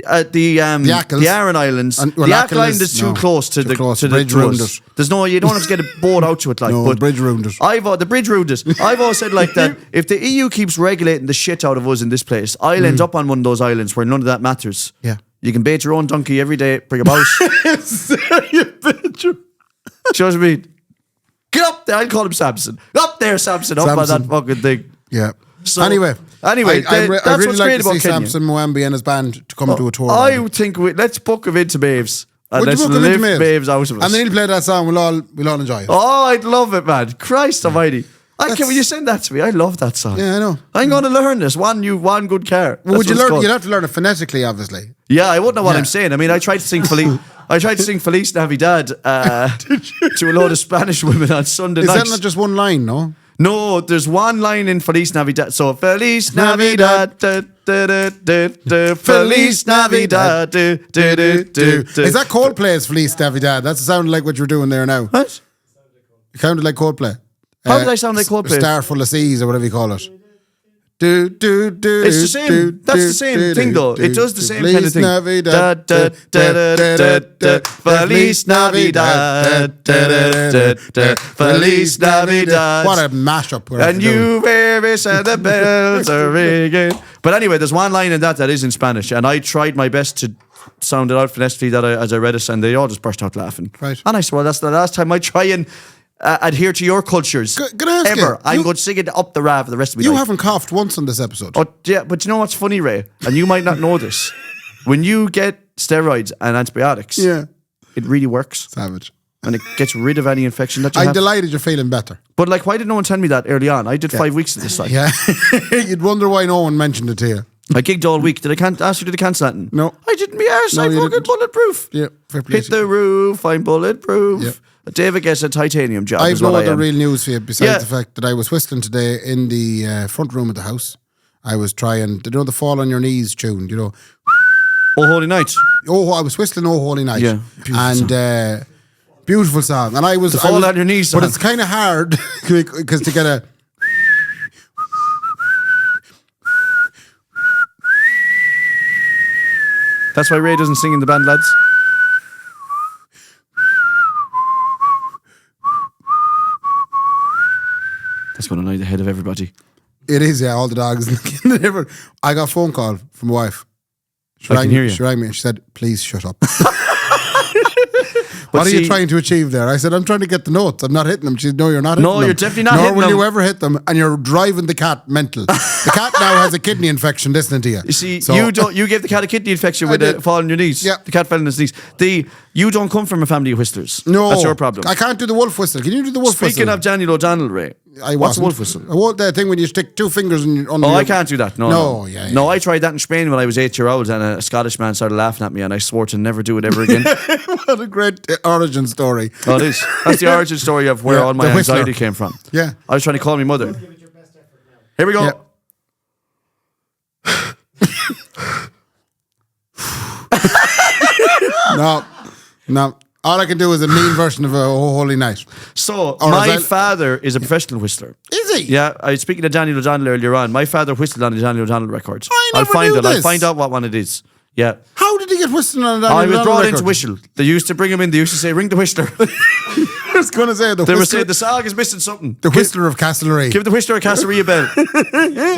Aran Islands. And, the Achill Island is too close to the bridge to ruined us. it. There's no, you don't have to get a boat out to it like. No, but the bridge ruined it. The bridge ruined it. I've always said like that. If the EU keeps regulating the shit out of us in this place, I'll end up on one of those islands where none of that matters. Yeah. You can bait your own donkey every day. Bring a mouse. You bait your. Do you know what I mean? Get up there. I'll call him Samson. Up there, Samson. Up on that fucking thing. Yeah. So, anyway, I'd that's really what's like great to see Samson Mwambi and his band to come to a tour. I think let's book him into Maves. And let's lift Maves out of us. And then he'll play that song. We'll all enjoy it. Oh, I'd love it, man. Christ almighty. Will you send that to me? I love that song. Yeah, I know. I'm going to learn this. One good car. Well, would you learn? You'd have to learn it phonetically, obviously. Yeah, I wouldn't know what I'm saying. I mean, I tried to sing Feliz Navidad to a load of Spanish women on Sunday night. Is that not just one line, no? No, there's one line in Feliz Navidad. So, Feliz Navidad, Feliz Navidad. Is that Coldplay's Feliz Navidad? That sounded like what you're doing there now. What? It sounded like Coldplay. How did I sound like Coldplay? Star Full of Seas or whatever you call it. It's the same. That's the same thing, though. It does the same kind of thing. Feliz Navidad. Feliz Navidad. What a mashup. And you Mavis and the bells are ringing. But anyway, there's one line in that is in Spanish, and I tried my best to sound it out phonetically as I read it, and they all just burst out laughing. Right. And I said, well, that's the last time I try and adhere to your cultures ever. I'm going to sing it up the rav for the rest of my life. You haven't coughed once on this episode. Oh, yeah, but you know what's funny, Ray? And you might not know this. When you get steroids and antibiotics, it really works. Savage. And it gets rid of any infection that you have. I'm delighted you're feeling better. But like, why did no one tell me that early on? I did 5 weeks of this. Like. Yeah. You'd wonder why no one mentioned it to you. I gigged all week. Did I ask you, did I cancel that? No. I didn't be arse. I'm fucking bulletproof. Yeah, fair play. Hit the roof. I'm bulletproof. Yeah. David gets a titanium job. I've no other real news for you besides the fact that I was whistling today in the front room of the house. I was trying, the Fall on Your Knees tune, Oh Holy Night. Oh, I was whistling Oh Holy Night. Yeah. And beautiful song. And I was... Fall on Your Knees song. But it's kind of hard because to get a... That's why Ray doesn't sing in the band, lads. That's going to annoy the head of everybody. It is, yeah, all the dogs. I got a phone call from my wife. She rang me and she said, please shut up. What are you trying to achieve there? I said, I'm trying to get the notes. I'm not hitting them. She said, no, you're not hitting them. No, you're definitely not hitting them. Nor will you ever hit them. And you're driving the cat mental. The cat now has a kidney infection listening to you. You see, you gave the cat a kidney infection with a fall on your knees. Yeah. The cat fell on his knees. You don't come from a family of whistlers. No. That's your problem. I can't do the wolf whistle. Can you do the wolf whistle? Speaking of Daniel O'Donnell, Ray, what's a wolf whistle? The thing when you stick two fingers on I can't do that. No. Yeah. No, I tried that in Spain when I was 8 years old, and a Scottish man started laughing at me, and I swore to never do it ever again. What a great origin story. Oh, it is. That's the origin story of where all my anxiety came from. Yeah. I was trying to call my mother. Here we go. Yeah. No. All I can do is a mean version of a Holy Night. So, my father is a professional whistler. Is he? Yeah, I was speaking to Daniel O'Donnell earlier on. My father whistled on the Daniel O'Donnell records. I'll find out what one it is. Yeah. How did he get whistling on a Daniel O'Donnell record? I was brought into whistle. They used to bring him in. They used to say, ring the whistler. I was going to say, they were saying, the song is missing something. The whistler of Castlerea. Give the whistler a Castlerea bell.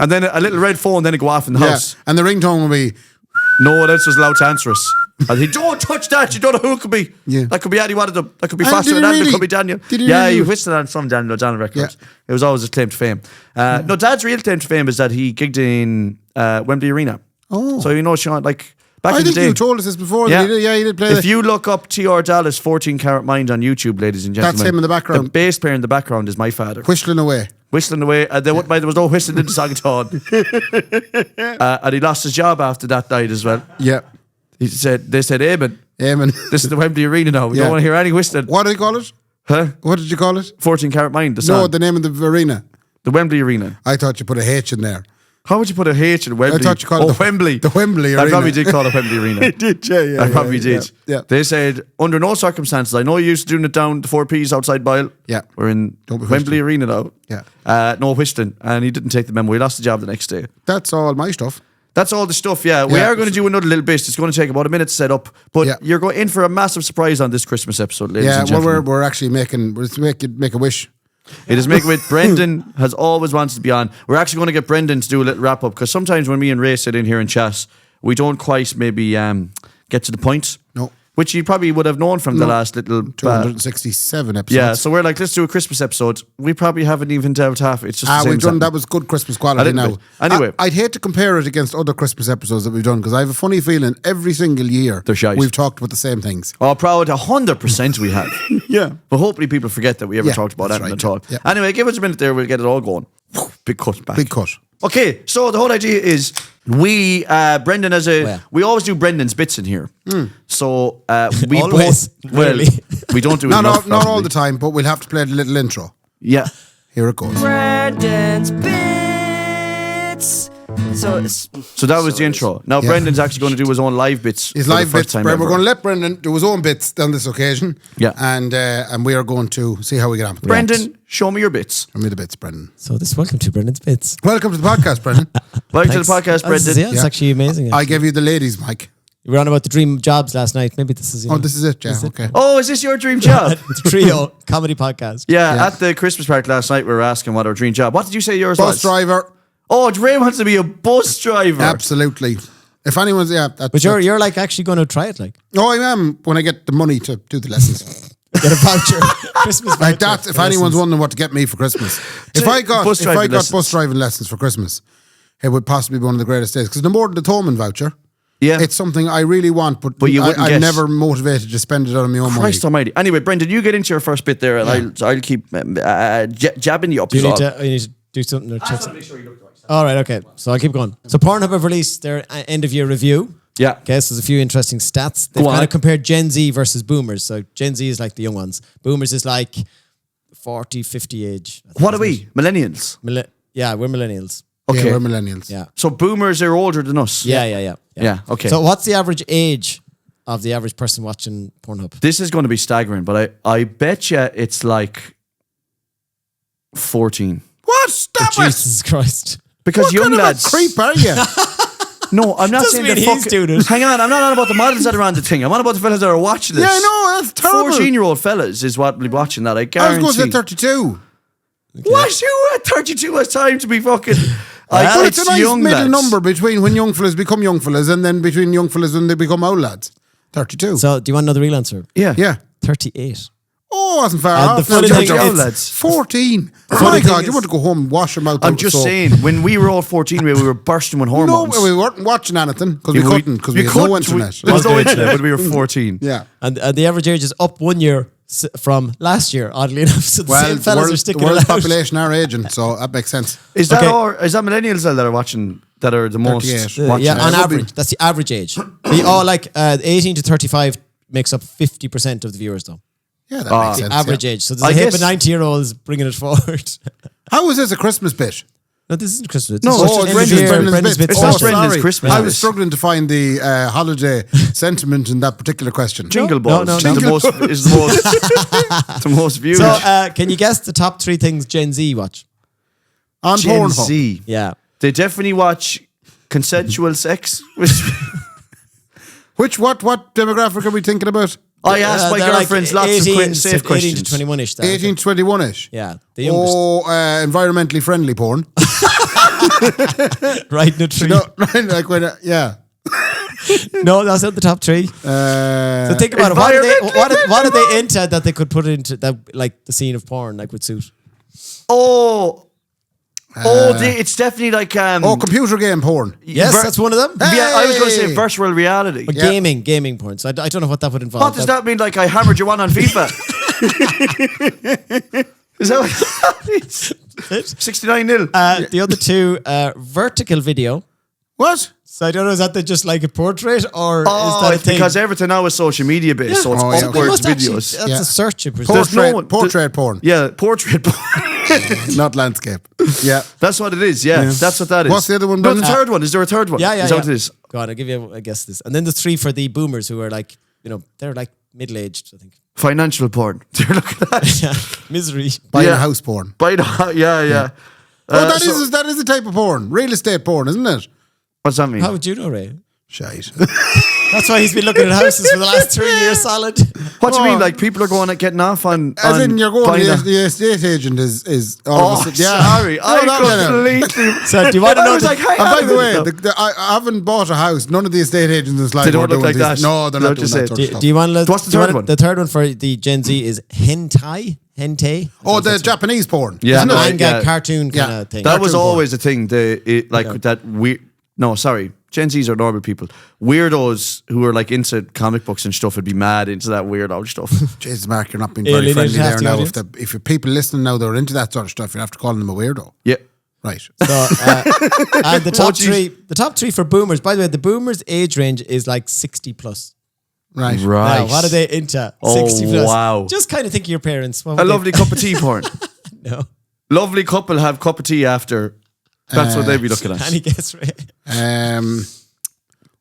And then a little red phone, then it go off in the house. And the ringtone will be... No one else was allowed to answer us. And he, don't touch that. You don't know who it could be. Yeah. That could be any one of them. That could be Foster and Andrew. It could be Daniel. He whistled on some Daniel O'Donnell records. Yeah. It was always his claim to fame. No, Dad's real claim to fame is that he gigged in Wembley Arena. Oh. So, Sean, like... I think you told us this before. Yeah, he did play. If you look up T.R. Dallas 14 Karat Mind on YouTube, ladies and gentlemen, that's him in the background. The bass player in the background is my father. Whistling away. There was no whistling in the song at all. And he lost his job after that night as well. Yeah. They said, Amen. This is the Wembley Arena now. We don't want to hear any whistling. What did you call it? Huh? What did you call it? 14 Karat Mind, the song. No, the name of the arena. The Wembley Arena. I thought you put a H in there. How would you put a H in Wembley? I thought you called it Wembley. The Wembley Arena. I probably did call it Wembley Arena. Did you? Yeah. I probably did. Yeah. They said, under no circumstances, I know you used to doing it down the 4Ps outside Boyle. Yeah. We're in Wembley Arena now. Yeah. No whistling. And he didn't take the memo. He lost the job the next day. That's all my stuff. That's all the stuff, yeah. We are going to do another little bit. It's going to take about a minute to set up. But you're going in for a massive surprise on this Christmas episode, ladies and gentlemen. Well, we're actually make a wish. It is Make a Wish. Brendan has always wanted to be on. We're actually going to get Brendan to do a little wrap up because sometimes when me and Ray sit in here and chat, we don't quite maybe get to the point. No. Which you probably would have known from the last little 267 episodes. Yeah, so we're like, let's do a Christmas episode. We probably haven't even dealt half. It's just we've done that was good Christmas quality now. Anyway, I'd hate to compare it against other Christmas episodes that we've done because I have a funny feeling every single year we've talked about the same things. Oh, proud 100% we have. Yeah, but hopefully people forget that we ever talked about anything at all. Yeah. Anyway, give us a minute there. We'll get it all going. Big cut back. Big cut. Okay, so the whole idea is we Brendan we always do Brendan's bits in here. So we always, we don't do it not all the time, but we'll have to play the little intro. Yeah, here it goes. Brendan's bits. So that was the intro. Now Brendan's actually going to do his own live bits. His live bits. We're going to let Brendan do his own bits on this occasion. Yeah, and we are going to see how we get on. Brendan, show me your bits. Show me the bits, Brendan. So welcome to Brendan's bits. Welcome to the podcast, Brendan. Welcome to the podcast, Brendan. It's actually amazing. I gave you the ladies' mic. We were on about the dream jobs last night. Maybe this is. This is it. Yeah. Okay. Oh, is this your dream job? It's a trio comedy podcast. Yeah, at the Christmas party last night, we were asking what our dream job. What did you say yours was? Bus driver. Oh, Ray wants to be a bus driver. Absolutely. If anyone's but you're like actually going to try it, like. Oh, I am when I get the money to do the lessons. Get a voucher, Christmas voucher. Like that. If anyone's wondering what to get me for Christmas, if I got bus driving lessons for Christmas, it would possibly be one of the greatest days because no more than the Thoman voucher. Yeah, it's something I really want, but I'm never motivated to spend it on my own money. Christ almighty. Anyway, Brendan, you get into your first bit there, and I'll keep jabbing you up. You need to do something or check something. All right, okay. So I'll keep going. So Pornhub have released their end of year review. Yeah. Okay, so there's a few interesting stats. They've kind of compared Gen Z versus Boomers. So Gen Z is like the young ones. Boomers is like 40, 50 age. What are we? Millennials? Yeah, we're millennials. Okay. Yeah, we're millennials. Yeah. So Boomers are older than us. Yeah, okay. So what's the average age of the average person watching Pornhub? This is going to be staggering, but I bet you it's like 14. What? Stop it! Jesus Christ. Because what young kind lads. Of a creep are you? No, I'm not saying they're fucking. Hang on, I'm not on about the models that are on the thing. I'm on about the fellas that are watching this. Yeah, I know, that's terrible. 14-year-old fellas is what will be watching that. I guarantee. I was going to say 32. Okay. What? You at 32 has time to be fucking. It's a nice middle number between when young fellas become young fellas and then between young fellas when they become old lads. 32. So, do you want to know the real answer? Yeah. 38. Oh, wasn't far off. The funny thing is, lads. 14. Oh my God, you want to go home and wash them out. I'm just saying, when we were all 14, we were bursting with hormones. No, we weren't watching anything because we couldn't, because we had no internet. There was no internet when we were 14. Yeah. And the average age is up 1 year from last year, oddly enough. So the same fellas are sticking the world's it out. population are aging, so that makes sense. Is that millennials that are watching, that are the most watching? Yeah, on average. That's the average age. 18 to 35 makes up 50% of the viewers, though. Yeah, that makes sense. Average age. So there's a heap of 90-year-olds bringing it forward. How is this a Christmas bit? No, this isn't Christmas. It's Brendan's bit. It's not Brendan's Christmas. I was struggling to find the holiday sentiment in that particular question. Jingle balls is the most viewed. So, can you guess the top 3 things Gen Z watch? On Gen Pornhub. Z. Yeah. They definitely watch consensual sex. What demographic are we thinking about? I asked my girlfriends lots of safe questions. 18 to 21-ish. 18 to 21-ish? Yeah, the youngest. Oh, environmentally friendly porn. Right in the tree. No, that's not the top 3. So think about it. What are they into that they could put into that, like the scene of porn, like would suit? It's definitely like computer game porn. Yes, that's one of them. Hey! Yeah, I was going to say virtual reality. But gaming porn. So I don't know what that would involve. What does that mean? Like I hammered you on FIFA? Is that what that means? 69-0. The other 2, vertical video. What? So I don't know, is that just like a portrait or is that a thing? Because everything now is social media based, so it's upwards videos. That's a search, I presume. Portrait porn. Yeah, portrait porn. Not landscape. Yeah. That's what it is, that's what that is. What's the other one? No, the third one. Is there a third one? Yeah. Is that what it is? Go on, I'll give you, I guess, this. And then the 3 for the boomers who are like, they're like middle-aged, I think. Financial porn. They're looking at that. Yeah, misery. Buying a house porn. Yeah. That is a type of porn. Real estate porn, isn't it? What's that mean? How would you know, Ray? Shite. That's why he's been looking at houses for the last 3 years solid. What do you mean? Like people are going and getting off on. As in, you're going. buying The estate agent is. Oh, sorry. I completely. So, do you want to I know? was like, And by the way, I haven't bought a house. None of the estate agents is like. They don't we're look like doing that. this. No, they're They're not doing just that saying- sort of stuff. Do you want to? What's the third one? The third one for the Gen Z is hentai. Hentai. Oh, the Japanese porn. Yeah, Isn't no, it? Manga yeah. cartoon kind Yeah. of thing. That was Cartoon always a thing. That weird. No, sorry. Gen Zs are normal people. Weirdos who are like into comic books and stuff would be mad into that weirdo stuff. Jesus, Mark, you're not being very Alienated friendly half there the now. audience. If your people listening now that are into that sort of stuff, you have to call them a weirdo. Yeah. Right. So, and the top geez. the top three for boomers. By the way, the boomers' age range is like 60 plus. Right. Right. Now, what are they into? Oh, 60 plus. wow. Just kind of think of your parents. What A would they- lovely cup of tea porn. No. Lovely couple have cup of tea after. That's what they'd be looking at. Any guess, Ray?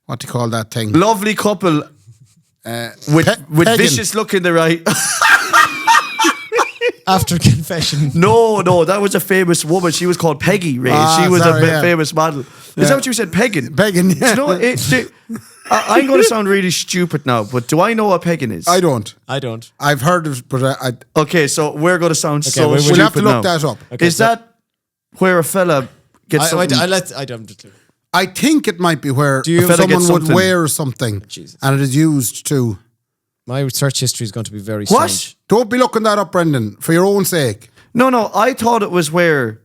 What do you call that thing? Lovely couple with pegging. vicious look in their eye. After confession. No, that was a famous woman. She was called Peggy Ray. Ah, she was sorry, a yeah. famous model. Is that what you said? Pegging? Pegging, yeah. Do you know, I'm going to sound really stupid now, but do I know what pegging is? I don't. I don't. I've heard of it, but I Okay, so we're going to sound so we'll stupid we'll have to now. look that up. Okay, Is so- that where a fella gets something? I'm just I think it might be where you- A fella someone gets would something. wear something Jesus. and it is used to. My research history is going to be very What? strange. Don't be looking that up, Brendan, for your own sake. No, I thought it was where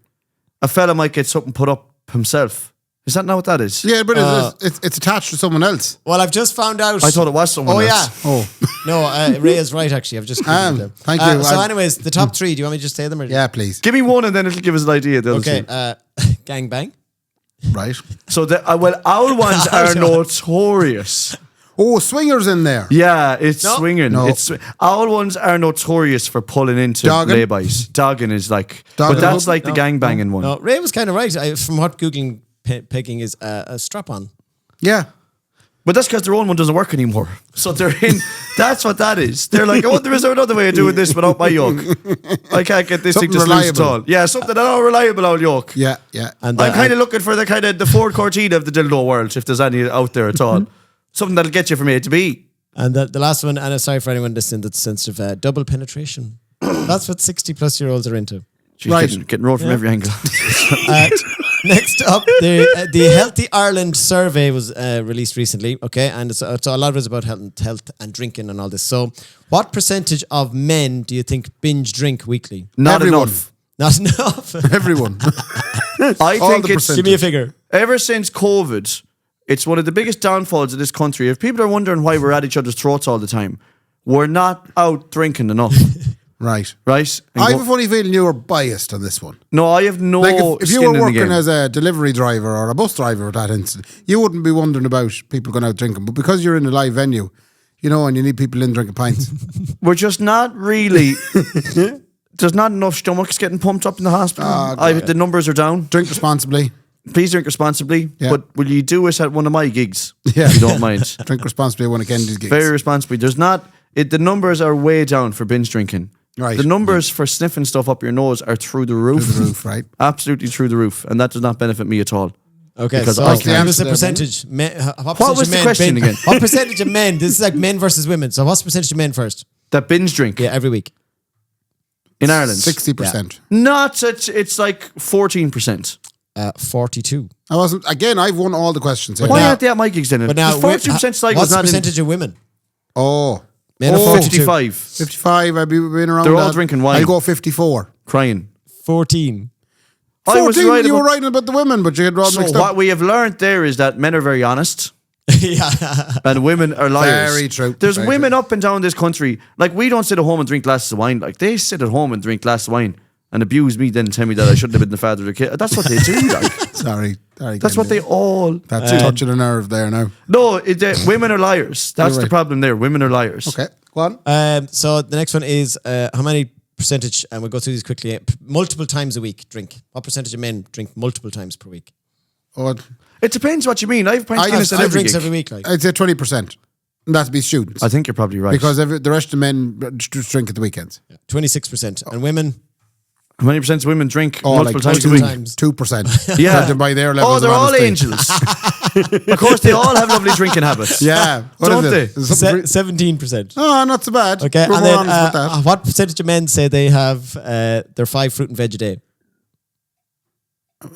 a fella might get something put up himself. Is that not what that is? Yeah, but it's attached to someone else. Well, I've just found out. I thought it was someone Oh, else. yeah. Oh, No, Ray is right, actually. I've just. thank you. So, I- anyways, the top three. Do you want me to just say them? Or yeah, please. Give me one and then it'll give us an idea. The other Okay. two. Gang bang. Right. So, owl ones are notorious. Oh, swingers in there. Yeah, it's No. swinging. No. Owl ones are notorious for pulling into Dogging? laybys. Dogging is like, Dogging. but that's like the No, gang banging one. No, Ray was kind of right. From what Googling pegging is a strap on. Yeah. But that's because their own one doesn't work anymore. So they're in. That's what that is. They're like, oh, there is another way of doing this without my yoke. I can't get this thing Something to loose at reliable. all. Yeah, something that all reliable old yoke. Yeah, yeah. And I'm kind of looking for the Ford Cortina of the dildo world, if there's any out there at all. Something that'll get you from A to B. And the last one, and I'm sorry for anyone listening that's sensitive, double penetration. That's what 60 plus year olds are into. Jeez, Right. getting rolled from every angle. Next up, the Healthy Ireland survey was released recently, okay? And so a lot of it is about health and drinking and all this. So what percentage of men do you think binge drink weekly? Not Everyone. enough. Not enough. Everyone. I All think the it's percent- Give me a figure. ever since COVID, it's one of the biggest downfalls of this country. If people are wondering why we're at each other's throats all the time, we're not out drinking enough, Right. right? And I go- have a funny feeling you were biased on this one. no, I have no Like if you skin were in the working game. as a delivery driver or a bus driver at that instant, you wouldn't be wondering about people going out drinking. But because you're in a live venue, you know, and you need people in drinking pints. We're just not really. There's not enough stomachs getting pumped up in the hospital. The numbers are down. Drink responsibly. Please drink responsibly. Yeah. But will you do it at one of my gigs? Yeah. If you don't mind. Drink responsibly at one of Kendy's gigs. Very responsibly. There's not. The numbers are way down for binge drinking. Right. The numbers for sniffing stuff up your nose are through the roof. Through the roof, right. Absolutely through the roof, and that does not benefit me at all. Okay, Because so I give can't- us a Answer percentage. What was the question again? What percentage of men? This is like men versus women. So what's the percentage of men first? That binge drink Yeah, every week. in Ireland, 60%. not it's like 14%. 42. I wasn't, again, I've won all the questions here. Why now- aren't they at my gigs then? But now, 42% like what's was the not in percentage of women? Oh. Men are Oh, 42. 55 55, I've been around They're all that. drinking wine. I'll go 54. crying. 14. I was 14, right you were about- writing about the women, but you had all So mixed what up. we have learned there is that men are very honest. Yeah. And women are liars. Very true. There's Very women true. up and down this country. Like, we don't sit at home and drink glasses of wine. Like, they sit at home and drink glasses of wine and abuse me, then tell me that I shouldn't have been the father of the kid. That's what they do. Like, Sorry. that's what they all. That's touching a nerve there now. No, women are liars. That's You're the right. problem there. Women are liars. Okay, go on. So the next one is how many percentage, and we'll go through these quickly, multiple times a week drink. What percentage of men drink multiple times per week? Oh, It depends what you mean. I've pint Guinness at Five every drinks gig. every week. Like. I'd say 20%. And that'd be students. I think you're probably right. Because the rest of the men just drink at the weekends. 26%. And women, How many percent of women drink Oh, multiple like times a week? 2%. Yeah. Judging by their levels Oh, they're of all honesty. angels. Of course, they all have lovely drinking habits. Yeah. What Don't is they? it? Is it something 17%. Oh, not so bad. Okay, We're and more then honest with that. what percentage of men say they have their 5 fruit and veg a day?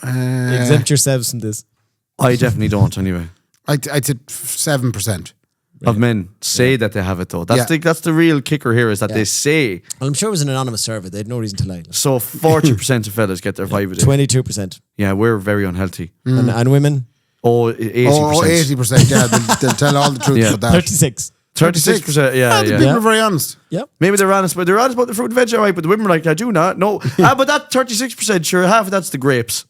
Exempt yourselves from this. I definitely don't, anyway. I said 7%. Of men say that they have it, though. That's the real kicker here, is that they say. Well, I'm sure it was an anonymous survey. They had no reason to lie. So 40% of fellas get their 5 a day. 22%. Yeah, we're very unhealthy. And women? Oh, 80%. Oh, 80%. Yeah, they'll tell all the truth Yeah. about that. 36. 36%, yeah. The people are very honest. Yep. Maybe they're honest, but they're honest about the fruit and veg, all right, but the women are like, I do not. No. But that 36%, sure, half of that's the grapes.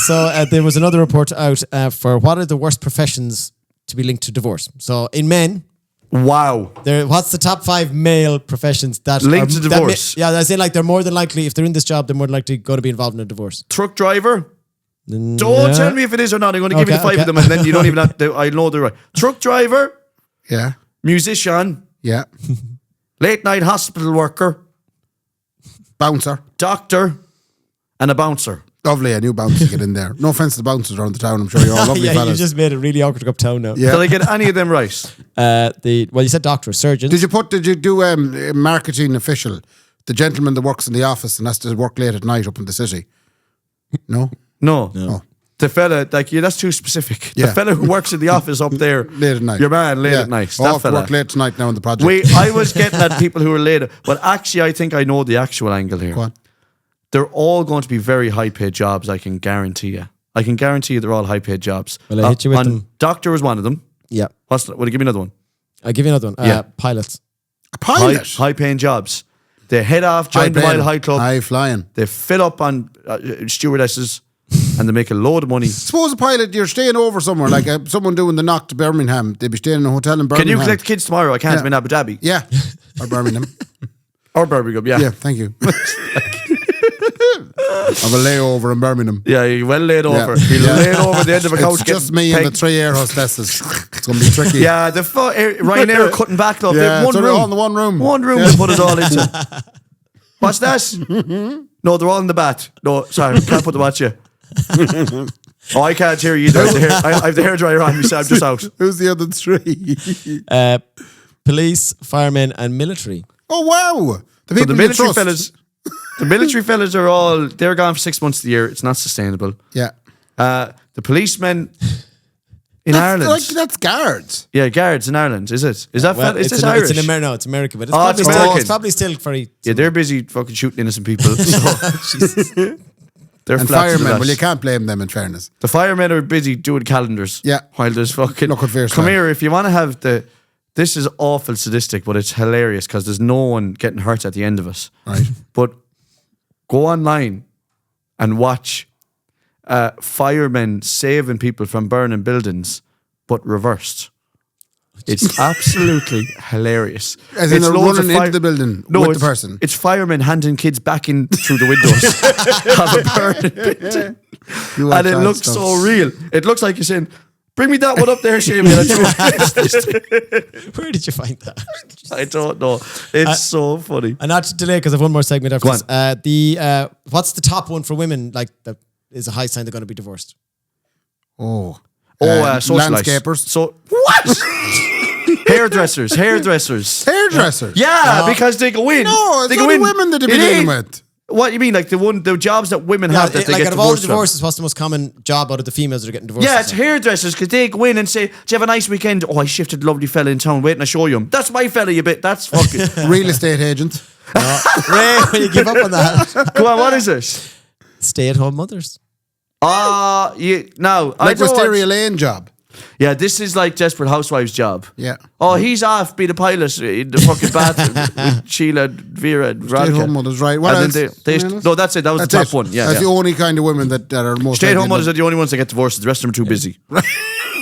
So there was another report out for what are the worst professions to be linked to divorce. So in men, Wow. what's the top 5 male professions that Linked are, to divorce? I say like they're more than likely, if they're in this job, they're more than likely going to be involved in a divorce. Truck driver? Don't tell me if it is or not. I'm going to give you the 5 of them, and then you don't even have to. I know they're right. Truck driver, Yeah. musician, Yeah. late night hospital worker, Bouncer. doctor, and a bouncer. Lovely, a new bouncer to get in there. No offense to the bouncers around the town. I'm sure you're all lovely Yeah, you fellas. just made it really awkward to go uptown now. Yeah. Did I get any of them right? You said doctor, surgeon. Did you do marketing official? The gentleman that works in the office and has to work late at night up in the city? No? No. Oh. The fella, that's too specific. Yeah. The fella who works in the office up there. Late at night. Your man, late Yeah. at night. Oh, I That have to fella. work late tonight now on the project. Wait, I was getting at people who are late. But actually, I think I know the actual angle here. Go on. They're all going to be very high-paid jobs, I can guarantee you. I can guarantee you they're all high-paid jobs. Well, I hit you with them. Doctor is one of them. Yeah. Will you give me another one? I'll give you another one. Yeah. Pilots. A pilot? High-paying jobs. They head off, join the Mile High Club. High flying. They fill up on stewardesses and they make a load of money. Suppose a pilot, you're staying over somewhere, like someone doing the knock to Birmingham. They'd be staying in a hotel in Can Birmingham. you collect the kids tomorrow? I can't. I'm in Abu Dhabi. Yeah. Or Birmingham. Or Birmingham, yeah. Yeah, thank you. I've a layover in Birmingham. Yeah, you're well laid over. Yeah. You're laid over the end of a couch. It's just getting me and the pegged. 3 air hostesses. It's going to be tricky. Yeah, the Ryanair are cutting back though. They Yeah, have one so they're room. all in the one room. One room to put us all into. What's that? No, they're all in the bat. No, sorry, can't put them at you. Oh, I can't hear you either. I have the hairdryer on me, so I'm just out. Who's the other 3? Police, firemen, and military. Oh, wow. So People the you military trust. fellas, the military fellas are all, they're gone for 6 months of the year. It's not sustainable. Yeah. The policemen in Ireland. That's guards. Yeah, guards in Ireland, is it? Is that is this Irish? It's no, it's American, but it's, Oh, probably, it's still, American. it's probably still very... Yeah, they're busy fucking shooting innocent people. So they're And flat to the firemen, left. well, you can't blame them in fairness. The firemen are busy doing calendars. Yeah. While there's fucking... Look at fierce Come time. here, if you want to have the... This is awful sadistic, but it's hilarious because there's no one getting hurt at the end of it. Right. But go online and watch firemen saving people from burning buildings, but reversed. It's absolutely hilarious. As in It's they're loads of running into the building with the it's- person. It's firemen handing kids back in through the windows of a burning building. You watch And it that looks stuff. so real. It looks like you're saying, bring me that one up there, Shane. Where did you find that? I don't know. It's so funny. And not to delay, because I have one more segment after Go this. What's the top one for women, like, that is a high sign they're going to be divorced? Oh. Socialites. Landscapers. So what? Hairdressers. Hairdressers. Yeah, because they go in. No, they it's go only in. women that they've It been dealing ain't. with. What you mean? Like the jobs that women have that they like get out of all the divorced from? divorces, what's the most common job out of the females that are getting divorced? Yeah, it's hairdressers because they go in and say, "Do you have a nice weekend?" Oh, I shifted a lovely fella in town. Wait, and I show you him. That's my fella, you bit. That's fucking. Real estate agents. Ray, when you give up on that. Go on, what is it? Stay-at-home mothers. Now I Like don't Wisteria watch- Lane job. Yeah, this is like Desperate Housewives' job. Yeah. Oh, he's off being a pilot in the fucking bathroom with Sheila, Vera, and Stay-at-home Radka. mothers, right. What And else? then Anything else? no, that's it. That was That's the top it. one. Yeah, That's yeah. the only kind of women that are most Stay-at-home likely mothers are to- the only ones that get divorced. The rest of them are too busy.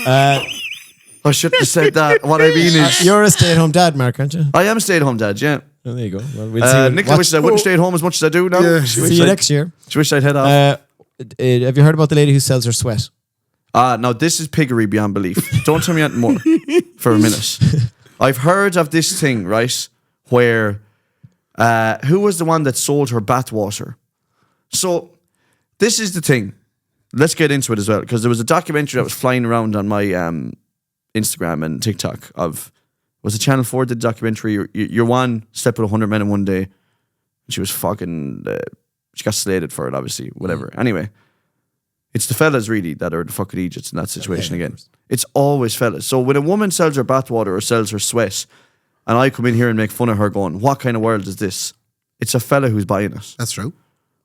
I shouldn't have said that. What I mean is, You're a stay-at-home dad, Mark, aren't you? I am a stay-at-home dad. Yeah. Oh, there you go. Well, we'll see. Nicola wishes I wouldn't stay at home as much as I do now. Yeah. She See you next year. wished I'd head off. Have you heard about the lady who sells her sweat? Now this is piggery beyond belief. Don't tell me anything more for a minute. I've heard of this thing, right? Where who was the one that sold her bathwater? So this is the thing. Let's get into it as well, because there was a documentary that was flying around on my Instagram and TikTok of, was it Channel 4 did documentary, your one slept with 100 men in one day. She was fucking, she got slated for it, obviously, whatever. Anyway, it's the fellas really that are the fucking idiots in that situation again. It's always fellas. So when a woman sells her bathwater or sells her sweat, and I come in here and make fun of her going, what kind of world is this? It's a fella who's buying it. That's true.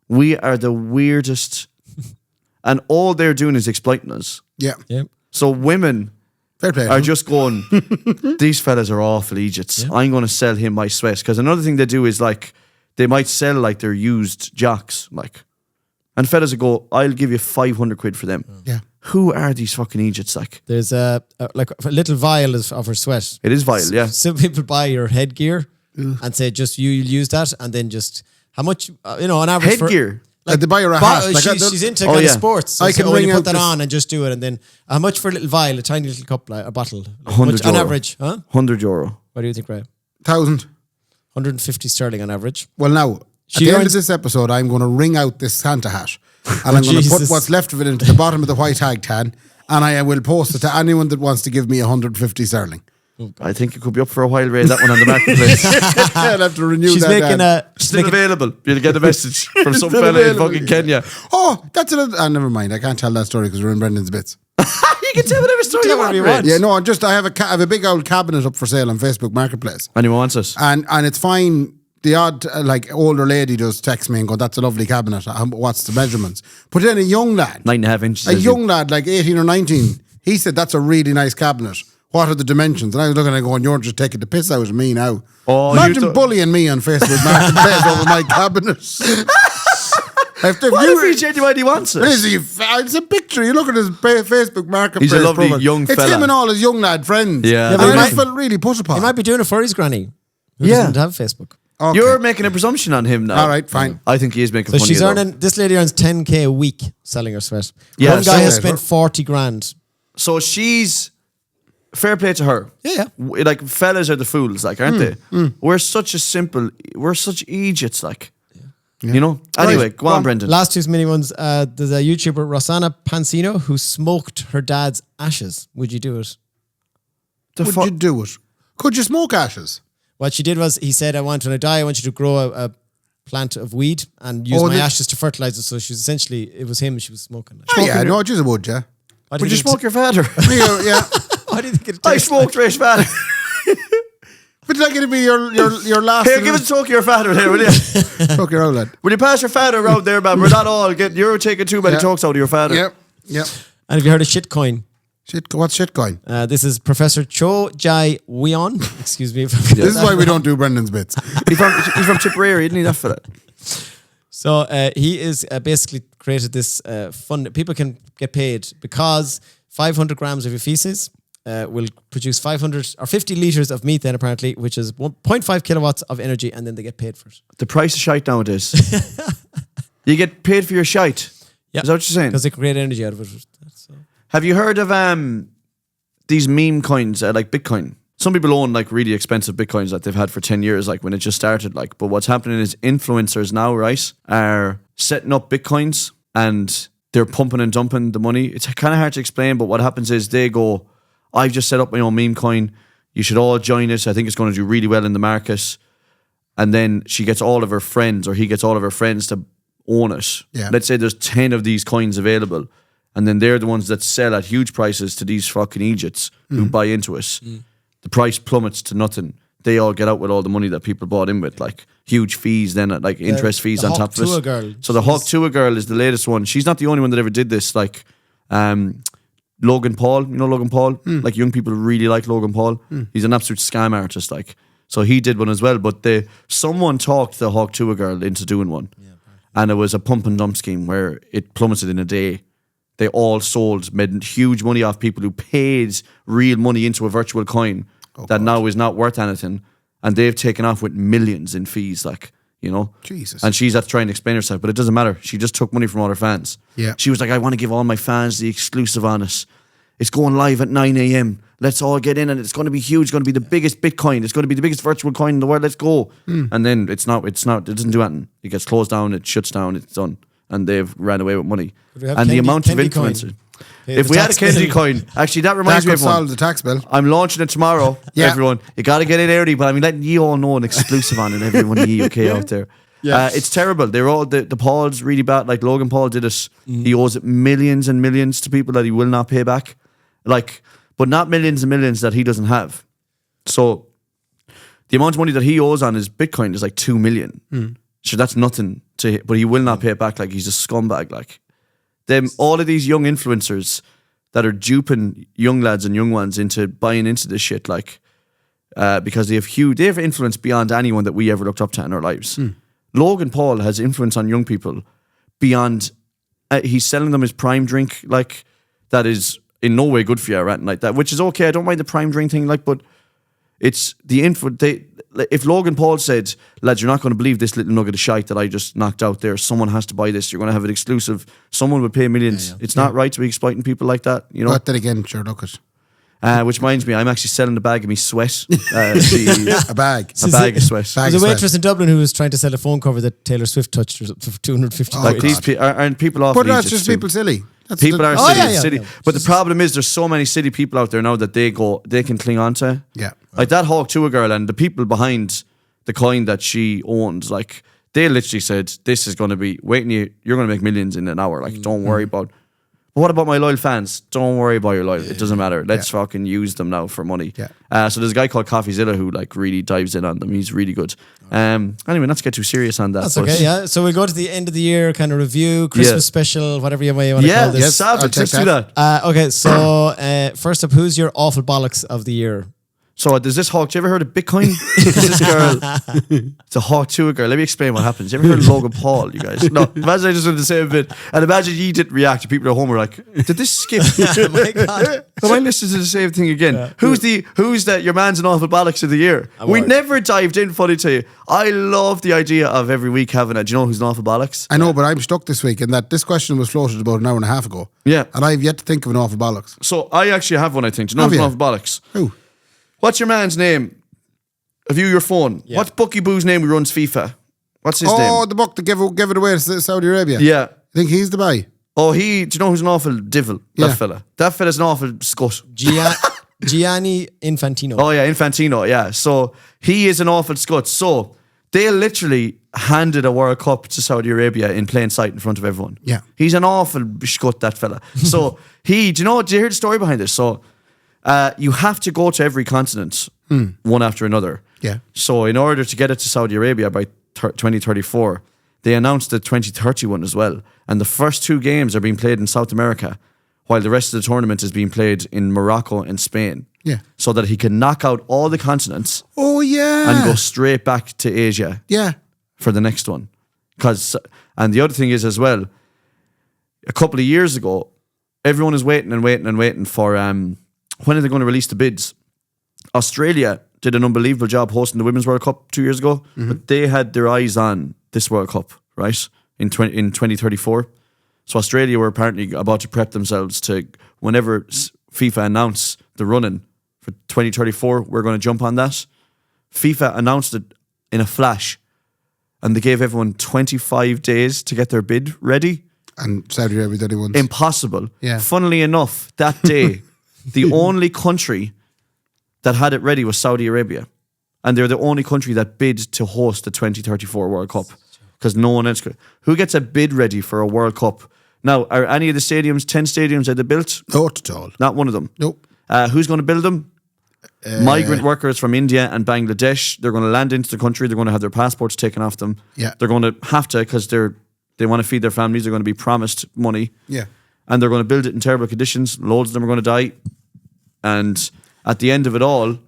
We are the weirdest, and all they're doing is exploiting us. Yeah. So women Fair play. are just going, these fellas are awful idiots. Yeah. I'm going to sell him my sweat. Because another thing they do is like, they might sell like their used jocks, like, and fellas will go, I'll give you 500 quid for them. Yeah. Who are these fucking idiots? Like, There's a little vial of her sweat. it is vile, yeah. Some people buy your headgear and say just you'll use that, and then just how much on average Headgear. Like they buy her a hat. Like she's into kind of sports. So I can you ring put out that this- on and just do it, and then how much for a little vial, a tiny little cup, like a bottle, like 100 on euro. average, huh? 100 euro. What do you think, Ray? 1,000. 150 sterling on average. Well, now, at the end of this episode, I'm going to wring out this Santa hat and I'm going to put Jesus. what's left of it into the bottom of the white hag tan, and I will post it to anyone that wants to give me 150 sterling. I think it could be up for a while, Ray, that one on the marketplace. I'll have to renew She's that. making a Still available. You'll get a message from some Still fella in available, fucking yeah. Kenya. Oh, that's another. Never mind. I can't tell that story because we're in Brendan's bits. You can tell whatever story you want, Ray. Yeah, no, I have a big old cabinet up for sale on Facebook Marketplace, Anyone wants us? and it's fine. The odd older lady does text me and go, "That's a lovely cabinet. What's the measurements?" But then a young lad, 9.5 inches. a young lad like 18 or 19, he said, "That's a really nice cabinet. What are the dimensions?" And I was looking at it going, "You're just taking the piss out of me now." Oh, Imagine bullying me on Facebook Marketplace over my cabinet. What if he genuinely wants it? It's a picture. You look at his Facebook Marketplace. He's a lovely profile. young It's fella. him and all his young lad friends. Yeah. And Yeah, but I he just felt really put upon. He might be doing it for his granny, who Yeah. doesn't have Facebook. Okay. You're making a presumption on him now. All right, fine. I think he is making So fun she's of you, though. earning. This lady earns 10k a week selling her sweat. Yeah, One guy has so- spent 40 grand. So she's, fair play to her. Yeah. Like, fellas are the fools, like, aren't they? We're such idiots, like. You know? Anyway, go on, Brendan. Last two mini ones. There's a YouTuber, Rosanna Pansino, who smoked her dad's ashes. Would you do it? Would you do it? Could you smoke ashes? What she did was, he said, when I die, I want you to grow a plant of weed and use my ashes to fertilize it. So she's essentially, it was him she was smoking. Oh, yeah, no, just would, yeah. What do Would you think smoke your father? Yeah. What do you think it I tastes smoked Ray's father. But like it'd be your last. Here, give it a talk to your father there, will you? Talk your old lad. Will you pass your father around there, man? We're not all you're taking too many Yeah. talks out of your father. Yep. And have you heard of shitcoin? What's shitcoin? This is Professor Cho Jai Weon. Excuse me. This is why we don't do Brendan's bits. He's from Tipperary, isn't he? That fella. So he is basically created this fund. People can get paid because 500 grams of your feces will produce 500 or 50 litres of methane, apparently, which is 1.5 kilowatts of energy, and then they get paid for it. The price of shite nowadays. You get paid for your shite. Yeah. Is that what you're saying? Because they create energy out of it. Have you heard of these meme coins like Bitcoin? Some people own like really expensive Bitcoins that they've had for 10 years, like when it just started. Like, but what's happening is influencers now, right, are setting up Bitcoins and they're pumping and dumping the money. It's kind of hard to explain, but what happens is they go, I've just set up my own meme coin. You should all join it. I think it's going to do really well in the market. And then she gets all of her friends, or he gets all of her friends to own it. Yeah. Let's say there's 10 of these coins available. And then they're the ones that sell at huge prices to these fucking idiots who buy into it. The price plummets to nothing. They all get out with all the money that people bought in with, like huge fees, then like interest fees the on Hawk top of Tua it. girl. So the Hawk Tua girl is the latest one. She's not the only one that ever did this. Like Logan Paul, you know Logan Paul? Like young people really like Logan Paul. He's an absolute scam artist, like. So he did one as well, but someone talked the Hawk Tua girl into doing one. And it was a pump and dump scheme where it plummeted in a day. They all sold, made huge money off people who paid real money into a virtual coin now is not worth anything. And they've taken off with millions in fees, like, you know. Jesus. And she's had to try and explain herself, but it doesn't matter. She just took money from all her fans. Yeah. She was like, I want to give all my fans the exclusive on it. It's going live at 9 a.m. Let's all get in and it's going to be huge. It's going to be the biggest Bitcoin. It's going to be the biggest virtual coin in the world. Let's go. And then it doesn't do anything. It gets closed down. It shuts down. It's done. and they've ran away with money. we have And the amount of Kendy coin? influencers. Pay If the we had a tax bill. Kendy coin, actually that That reminds me could of one. solve the tax bill. I'm launching it tomorrow. Yeah. Everyone, you got to get in early, but I'm letting you all know an exclusive on it. Everyone in the UK out there. Yeah. It's terrible. They're all the Paul's really bad. Like Logan Paul did it. He owes millions and millions to people that he will not pay back. Like, but not millions and millions that he doesn't have. So the amount of money that he owes on his Bitcoin is like 2 million. So that's nothing to him, but he will not pay it back. Like he's a scumbag. Like them, all of these young influencers that are duping young lads and young ones into buying into this shit. Like, because they have influence beyond anyone that we ever looked up to in our lives. Logan Paul has influence on young people beyond. He's selling them his prime drink, like that is in no way good for you or anything like that. Which is okay. I don't mind the prime drink thing, like, but it's the if Logan Paul said, "Lads, you're not going to believe this little nugget of shite that I just knocked out there. Someone has to buy this. You're going to have it exclusive. Someone would pay millions." Yeah. It's not right to be exploiting people like that, you know. But then again, sure, look at Which reminds me, I'm actually selling a bag of me sweat. a bag. A bag of sweat. Bag. There's a sweat. waitress in Dublin who was trying to sell a phone cover that Taylor Swift touched for 250 Like quid. these people aren't people off. But in that's Egypt just too. people silly. That's People are Oh, silly, yeah, yeah, silly. yeah. But the problem is, there's so many silly people out there now that they can cling on to. Yeah. Like that Hawk Tuah girl and the people behind the coin that she owned, like they literally said, "This is going to be you're going to make millions in an hour. Like, don't worry about." But what about my loyal fans? Don't worry about your loyal. It doesn't matter. Let's fucking use them now for money. Yeah. So there's a guy called CoffeeZilla who like really dives in on them. He's really good. Anyway, not to get too serious on that. That's but okay, yeah. So we'll go to the end of the year kind of review, Christmas special, whatever you may want to Yeah, call this. yes, I'll savage. take Let's do that. that. Okay, so first up, who's your awful bollocks of the year? So there's this Hawk. Do you ever heard of Bitcoin? There's this girl. It's a Hawk Tuah girl. Let me explain what happens. You ever heard of Logan Paul, you guys? No, imagine I just did the same bit. And imagine you didn't react. People at home were like, did this skip? Oh my God. Am I listening to the same thing again? Who's that your man's an awful bollocks of the year? We word. never dived in, funny to you. I love the idea of every week having do you know who's an awful bollocks? I know, but I'm stuck this week in that this question was floated about an hour and a half ago. Yeah. And I've yet to think of an awful bollocks. So I actually have one, I think. Do you know Have who's an you? awful bollocks? Who? What's your man's name? Have you your phone? Yeah. What's Bucky Boo's name who runs FIFA? What's his Oh, name? the buck that give it away to Saudi Arabia. Yeah. I think he's the guy. Oh, do you know who's an awful divil? That Yeah. fella. That fella's an awful scut. Gianni Infantino. Oh yeah, Infantino, yeah. So he is an awful scut. So they literally handed a World Cup to Saudi Arabia in plain sight in front of everyone. Yeah. He's an awful scut, that fella. So do you hear the story behind this? So you have to go to every continent, one after another. Yeah. So in order to get it to Saudi Arabia by 2034, they announced the 2031 as well. And the first two games are being played in South America, while the rest of the tournament is being played in Morocco and Spain. Yeah. So that he can knock out all the continents Oh, yeah. and go straight back to Asia Yeah. for the next one. And the other thing is as well, a couple of years ago, everyone is waiting for when are they going to release the bids? Australia did an unbelievable job hosting the Women's World Cup 2 years ago, but they had their eyes on this World Cup, right? In 2034. So Australia were apparently about to prep themselves to, whenever FIFA announce the running for 2034, we're going to jump on that. FIFA announced it in a flash, and they gave everyone 25 days to get their bid ready. And Saudi Arabia did it once. Impossible. Yeah. Funnily enough, that day, the only country that had it ready was Saudi Arabia. And they're the only country that bid to host the 2034 World Cup. Because no one else could. Who gets a bid ready for a World Cup? Now, are any of the stadiums, 10 stadiums, are they built? Not at all. Not one of them. Nope. Who's going to build them? Migrant workers from India and Bangladesh. They're going to land into the country. They're going to have their passports taken off them. Yeah. They're going to have to, because they want to feed their families. They're going to be promised money. Yeah. And they're going to build it in terrible conditions. Loads of them are going to die. And at the end of it all,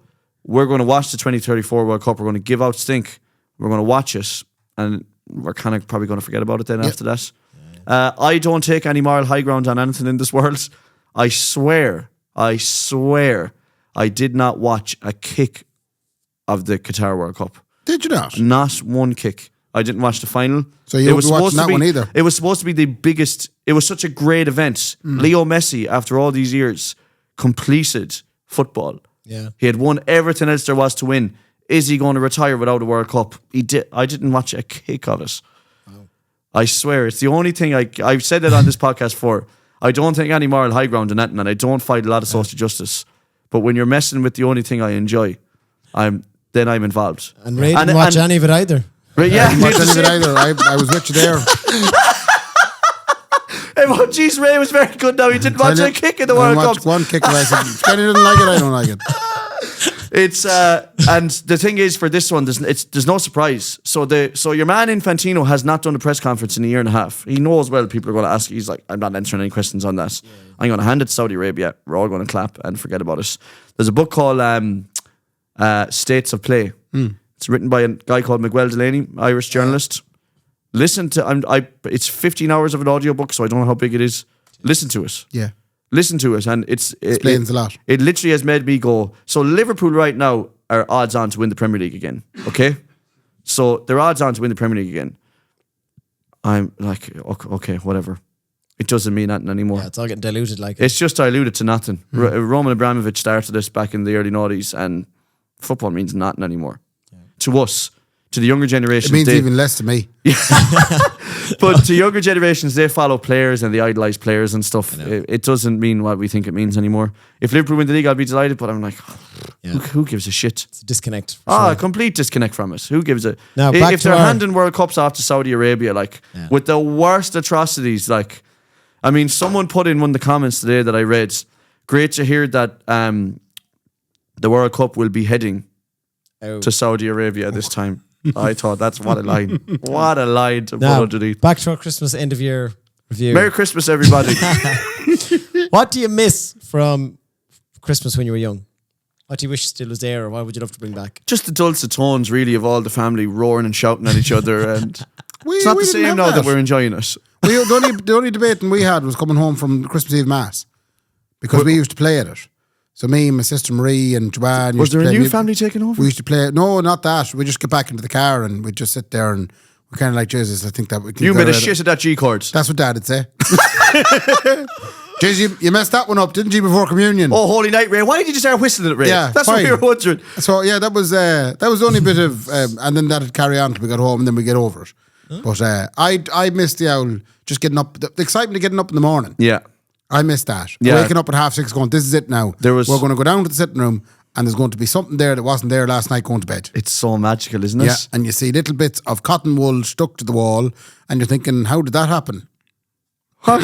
we're going to watch the 2034 World Cup. We're going to give out stink. We're going to watch it. And we're kind of probably going to forget about it then after that. I don't take any moral high ground on anything in this world. I swear, I did not watch a kick of the Qatar World Cup. Did you not? Not one kick. I didn't watch the final. So you won't be watching that one either? It was supposed to be the biggest. It was such a great event. Leo Messi, after all these years, completed football. Yeah. He had won everything else there was to win. Is he going to retire without a World Cup? He did. I didn't watch a kick of it. I swear, it's the only thing I've said it on this podcast before. I don't think any moral high ground in that, and I don't fight a lot of social justice. But when you're messing with the only thing I enjoy, I'm involved. And Ray didn't watch any of it either. Right, yeah, I didn't watch any of it either. I was with you there. Oh, geez, Ray was very good now. He didn't watch a kick in the World Cup. One kick, and I said, Kenny doesn't like it, I don't like it. It's and the thing is, for this one, there's no surprise. So your man Infantino has not done a press conference in a year and a half. He knows well people are going to ask. He's like, I'm not answering any questions on that. Yeah. I'm going to hand it to Saudi Arabia. We're all going to clap and forget about it. There's a book called States of Play. It's written by a guy called Miguel Delaney, Irish journalist. Listen to it's 15 hours of an audiobook, so I don't know how big it is. Listen to it. Yeah. Listen to it, and explains a lot. It literally has made me go. So Liverpool right now are odds on to win the Premier League again. Okay, so they're odds on to win the Premier League again. I'm like, okay, whatever. It doesn't mean nothing anymore. Yeah, it's all getting diluted. It's just diluted to nothing. Roman Abramovich started this back in the early noughties, and football means nothing anymore to us. To the younger generation, it means even less to me. But to younger generations, they follow players and they idolise players and stuff. It doesn't mean what we think it means anymore. If Liverpool win the league, I'll be delighted. But I'm like, who gives a shit? It's a disconnect. A complete disconnect from it. Who gives a? Now, if they're handing World Cups off to Saudi Arabia, with the worst atrocities, I mean, someone put in one of the comments today that I read. Great to hear that the World Cup will be heading to Saudi Arabia this time. I thought that's what a line. What a line to put underneath. Back to our Christmas end of year review. Merry Christmas, everybody. What do you miss from Christmas when you were young? What do you wish still was there, or what would you love to bring back? Just the dulcet tones, really, of all the family roaring and shouting at each other. And it's not the same now that we're enjoying it. The only debating we had was coming home from Christmas Eve Mass, because we used to play at it. So me and my sister Marie and Joanne. Was there a new family taking over? We used to play. No, not that. We just get back into the car and we just sit there and we're kind of like, Jesus, I think that we can. You made a shit at that G chords. That's what Dad would say. Jesus, you messed that one up, didn't you, before communion? Oh, Holy Night, Ray. Why did you start whistling it, Ray? Yeah, that's what we were wondering. So yeah, that was the only bit of, and then that'd carry on till we got home and then we get over it. Huh? But I missed the owl just getting up, the excitement of getting up in the morning. Yeah. I missed that. Yeah. Waking up at 6:30 going, this is it now. We're going to go down to the sitting room and there's going to be something there that wasn't there last night going to bed. It's so magical, isn't it? Yeah, and you see little bits of cotton wool stuck to the wall and you're thinking, how did that happen? What?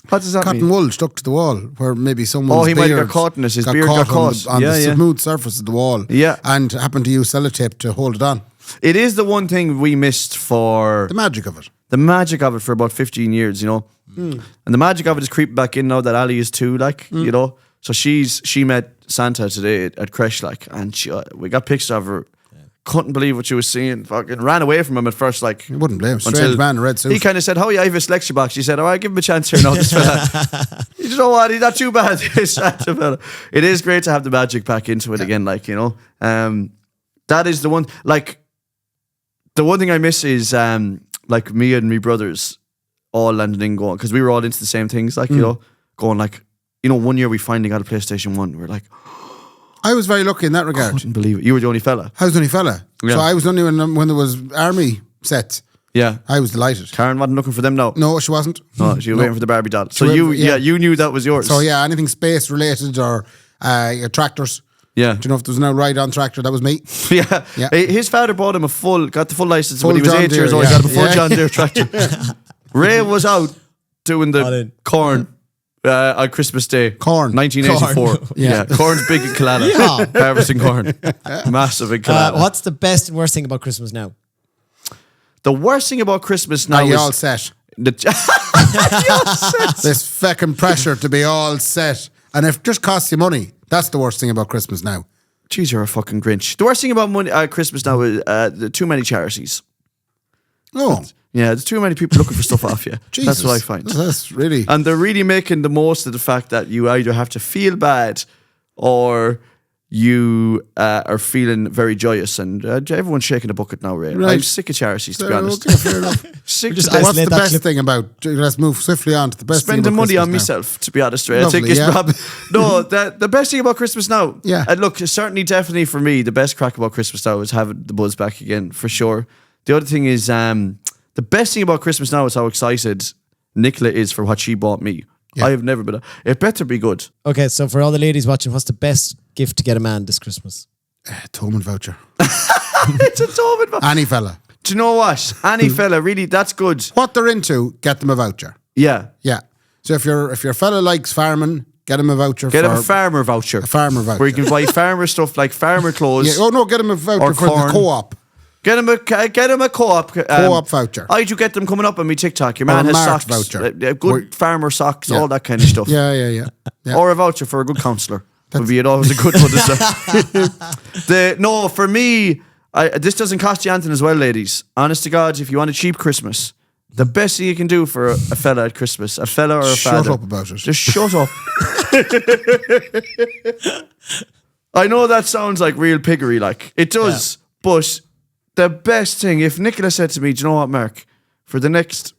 What does that cotton mean? wool stuck to the wall where maybe someone's he might have got caught in it. His beard got caught on the smooth surface of the wall. Yeah. And happened to use sellotape to hold it on. It is the one thing we missed for... The magic of it. The magic of it for about 15 years, you know. And the magic of it is creeping back in now that Ali is too, you know. So she met Santa today at creche, and we got pictures of her. Couldn't believe what she was seeing. Fucking ran away from him at first, You wouldn't blame him. Strange man in a red suit. He kind of said, "Oh yeah, I have a selection box." She said, "All right, give him a chance here now, this fella." You know what? He's not too bad. This Santa fella. It is great to have the magic back into it again, you know. That is the one. The one thing I miss is me and me brothers all landing in going, because we were all into the same things, you know, going one year we finally got a PlayStation 1. We're like, I was very lucky in that regard. I couldn't believe it. You were the only fella. I was the only fella. Yeah. So I was only when there was army sets. Yeah. I was delighted. Karen wasn't looking for them now. No, she wasn't. No, she was waiting for the Barbie doll. So you knew that was yours. So yeah, anything space related or tractors. Yeah. Do you know if there was no ride-on tractor? That was me. Yeah. His father bought him got the full license when he was John 8 years Deere, old. He got a full John Deere tractor. Ray was out doing the corn on Christmas Day. Corn. 1984. Corn. Yeah. Corn's big in Callana. Yeah. Harvesting corn. Massive in Callana. What's the best and worst thing about Christmas now? The worst thing about Christmas now Are you is... all set? Yes. This fucking pressure to be all set. And if it just costs you money, that's the worst thing about Christmas now. Jeez, you're a fucking Grinch. The worst thing about Christmas now is too many charities. Oh. Yeah, there's too many people looking for stuff off you. Jesus. That's what I find. That's really... And they're really making the most of the fact that you either have to feel bad or you are feeling very joyous. And everyone's shaking a bucket now, Ray. Right. I'm sick of charities, to be honest. Okay, fair enough. Sick just to death. What's the isolate that best clip. thing about... Let's move swiftly on to the best thing Spending about money on Christmas now. myself, to be honest, Ray. Lovely, I think it's yeah. No, the best thing about Christmas now. Yeah. And look, certainly, definitely for me, the best crack about Christmas now is having the buzz back again, for sure. The other thing is The best thing about Christmas now is how excited Nicola is for what she bought me. Yeah. I have never been. It better be good. Okay, so for all the ladies watching, what's the best gift to get a man this Christmas? Tolman voucher. It's a Tobin. Any fella. Do you know what? Any fella, really, that's good. What they're into, get them a voucher. Yeah. Yeah. So if your fella likes farming, get him a voucher. Get him a farmer voucher. A farmer voucher. Where you can buy farmer stuff like farmer clothes. Yeah. Oh no, get him a voucher Or for corn. the co-op. Get him a co-op. Co-op voucher. I do get them coming up on my TikTok. Your Or man a has March socks. voucher. Good farmer socks, Yeah. all that kind of stuff. Yeah. Or a voucher for a good counsellor. Would be always a good one to say. No, for me, this doesn't cost you anything as well, ladies. Honest to God, if you want a cheap Christmas, the best thing you can do for a fella at Christmas, a fella or a father. Shut up about it. Just shut up. I know that sounds like real piggery, like it does, but the best thing, if Nicola said to me, do you know what, Mark, for the next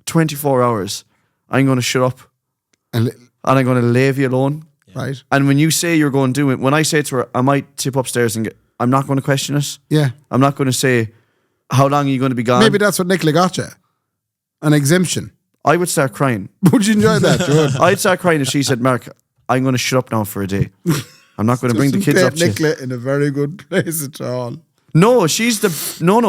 24 hours, I'm going to shut up and I'm going to leave you alone. Right. And when you say you're going to do it, when I say to her, I might tip upstairs and I'm not going to question it. Yeah. I'm not going to say, how long are you going to be gone? Maybe that's what Nicola got you. An exemption. I would start crying. Would you enjoy that, George? I'd start crying if she said, Mark, I'm going to shut up now for a day. I'm not going to bring the kids up to you. Nicola in a very good place at all. No, she's the... No.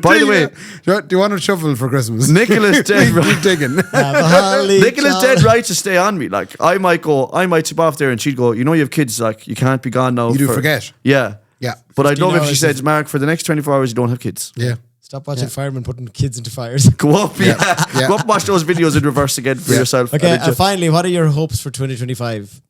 By the way... Do you want to shuffle for Christmas? Nicola's dead right. Keep digging. Nicola's dead right to stay on me. Like, I might tip off there and she'd go, you know you have kids, like, you can't be gone now. You do forget. Yeah. Yeah. But I'd love if she hours said, Mark, for the next 24 hours you don't have kids. Yeah. Stop watching firemen putting kids into fires. Go up, Yeah. Go up and watch those videos in reverse again for yourself. Okay, And and finally, what are your hopes for 2025?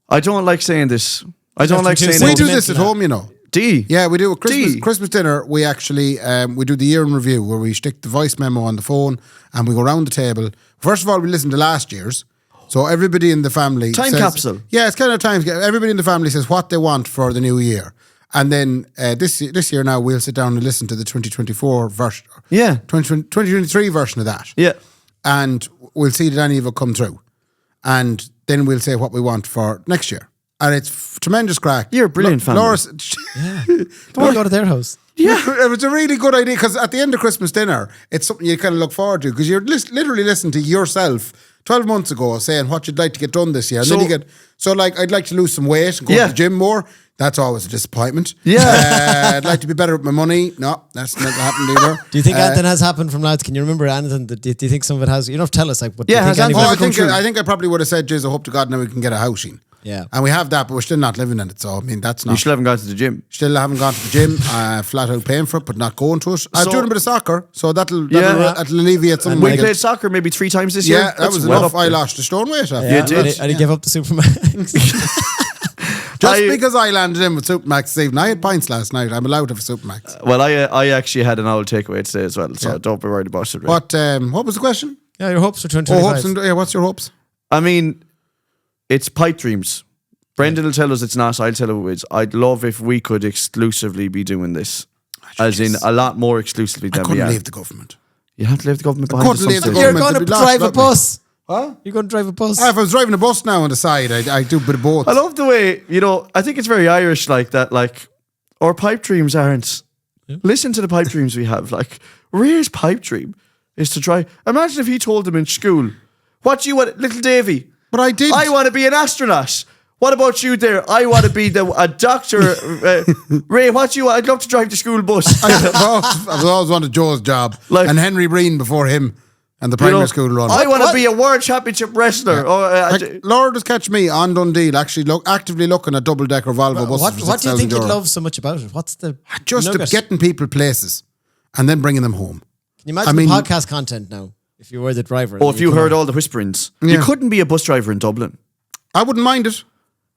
I don't like saying this. I don't like saying We this. do this at home, you know. D. Yeah, we do a D. Christmas dinner. We actually we do the year in review where we stick the voice memo on the phone and we go around the table. First of all, we listen to last year's. So everybody in the family Time says, capsule. Yeah, it's kind of time. Everybody in the family says what they want for the new year, and then this year now we'll sit down and listen to the 2024 version. Yeah. 2023 version of that. Yeah. And we'll see did any of it come through, and then we'll say what we want for next year. And it's tremendous crack. You're a brilliant family. Laura, Don't want to go to their house. yeah, it was a really good idea because at the end of Christmas dinner, it's something you kind of look forward to because you're literally listening to yourself 12 months ago saying what you'd like to get done this year. And then you get, I'd like to lose some weight and go to the gym more. That's always a disappointment. Yeah. I'd like to be better with my money. No, that's not happened either. Do you think anything has happened from lads? Can you remember anything? Do you think some of it has? You don't have to tell us. Like, but Yeah, do you has think anything anything- ever come true? I think I probably would have said, "Jeez, I hope to God now we can get a housing." Yeah. And we have that, but we're still not living in it. So I mean, that's not. You still haven't gone to the gym. Still haven't gone to the gym. Flat out paying for it, but not going to it. I'm So- doing a bit of soccer, so that'll Yeah. alleviate some. We played soccer maybe 3 times this year. Yeah, that was well enough. up I there. lost a stone weight after. Yeah, did. And he gave up the Supermax. Just because I landed in with Supermax this evening. I had pints last night. I'm allowed to have a Supermax. Well, I actually had an old takeaway today as well, so don't be worried about it. Really. What was the question? Yeah, your hopes for Oh, 2025. hopes and, what's your hopes? I mean, it's pipe dreams. Brendan will tell us it's not. I'll tell her who it is. I'd love if we could exclusively be doing this. As in a lot more exclusively I than we couldn't are. leave the government. You have to leave the government behind. couldn't at leave some the stage. You're government. going to They'd be lost drive a without me. bus. Huh? You're going to drive a bus. If I was driving a bus now on the side, I do a bit of both. I love the way, I think it's very Irish like that, like, our pipe dreams aren't. Listen to the pipe dreams we have. Like, Ray's pipe dream is to try. Imagine if he told them in school, what do you want, little Davy? But I did. I want to be an astronaut. What about you there? I want to be a doctor. Ray, what do you want? I'd love to drive the school bus. I've always wanted Joe's job. Like- and Henry Breen before him and the primary school run. I want to be a world championship wrestler. Laura does catch me on Dundee actually actively looking at double-decker Volvo buses for What do you think €6,000. you love so much about it? What's the Just nugget? getting people places and then bringing them home. Can you imagine the podcast content now? If you were the driver. If you heard all the whisperings. Yeah. You couldn't be a bus driver in Dublin. I wouldn't mind it.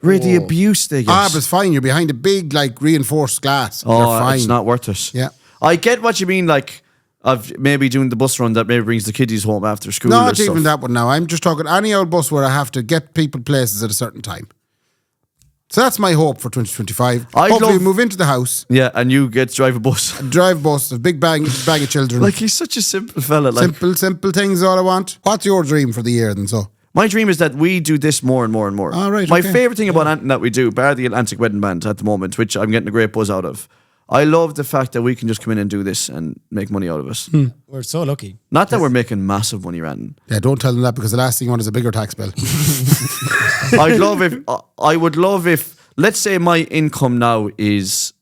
Ray, the abuse they get. But it's fine. You're behind a big, reinforced glass. You're fine. It's not worth it. Yeah. I get what you mean, like, of maybe doing the bus run that maybe brings the kiddies home after school. Not or even stuff. that one now. I'm just talking any old bus where I have to get people places at a certain time. So that's my hope for 2025. Hopefully we move into the house, Yeah, and you get to drive a bus. drive a bus, a big bag of children. Like, he's such a simple fella. Like, simple things all I want. What's your dream for the year then, so? my dream is that we do this more and more and more. All right, My okay. favourite thing about anything that we do, bar the Atlantic Wedding Band at the moment, which I'm getting a great buzz out of, I love the fact that we can just come in and do this and make money out of it. We're so lucky. Not that we're making massive money, Ranton. Yeah, don't tell them that because the last thing you want is a bigger tax bill. I would love if, let's say my income now is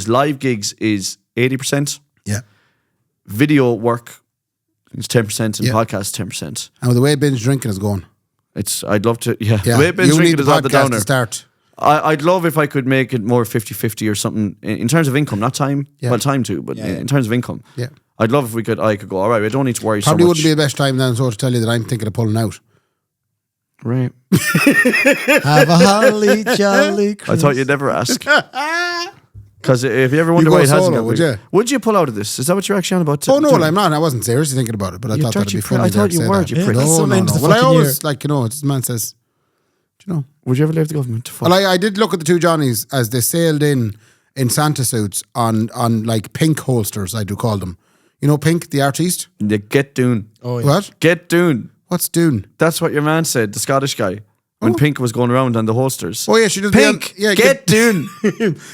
live gigs is 80%. Yeah. Video work is 10% and podcast 10%. And with the way binge drinking is going. I'd love to, Yeah. The way binge You drinking need is the on the podcast downer. to start. I'd love if I could make it more 50-50 or something in terms of income, not time. Yeah. Well, time too, but in terms of income. Yeah. I'd love if I could go, all right, I don't need to worry Probably so much. wouldn't be the best time then so to tell you that I'm thinking of pulling out. Right. Have a holly jolly Christmas. I thought you'd never ask. Because if you ever wonder go why it hasn't solo, got would you? pull out of this? Is that what you're actually on about? Oh, no, well, I'm not. I wasn't seriously thinking about it, but I thought that'd be funny. I thought there to you say were. that. You prick. that's so No. into the Well, I fucking always, year. this man says, do you know? Would you ever leave the government to fuck? Well, I did look at the two Johnnies as they sailed in Santa suits on like pink holsters, I do call them. You know Pink, the artiste? Yeah, get Dune. Oh, yeah. What? Get Dune. What's Dune? That's what your man said, the Scottish guy, when Pink was going around on the holsters. Oh, yeah, she does. Pink, get Dune.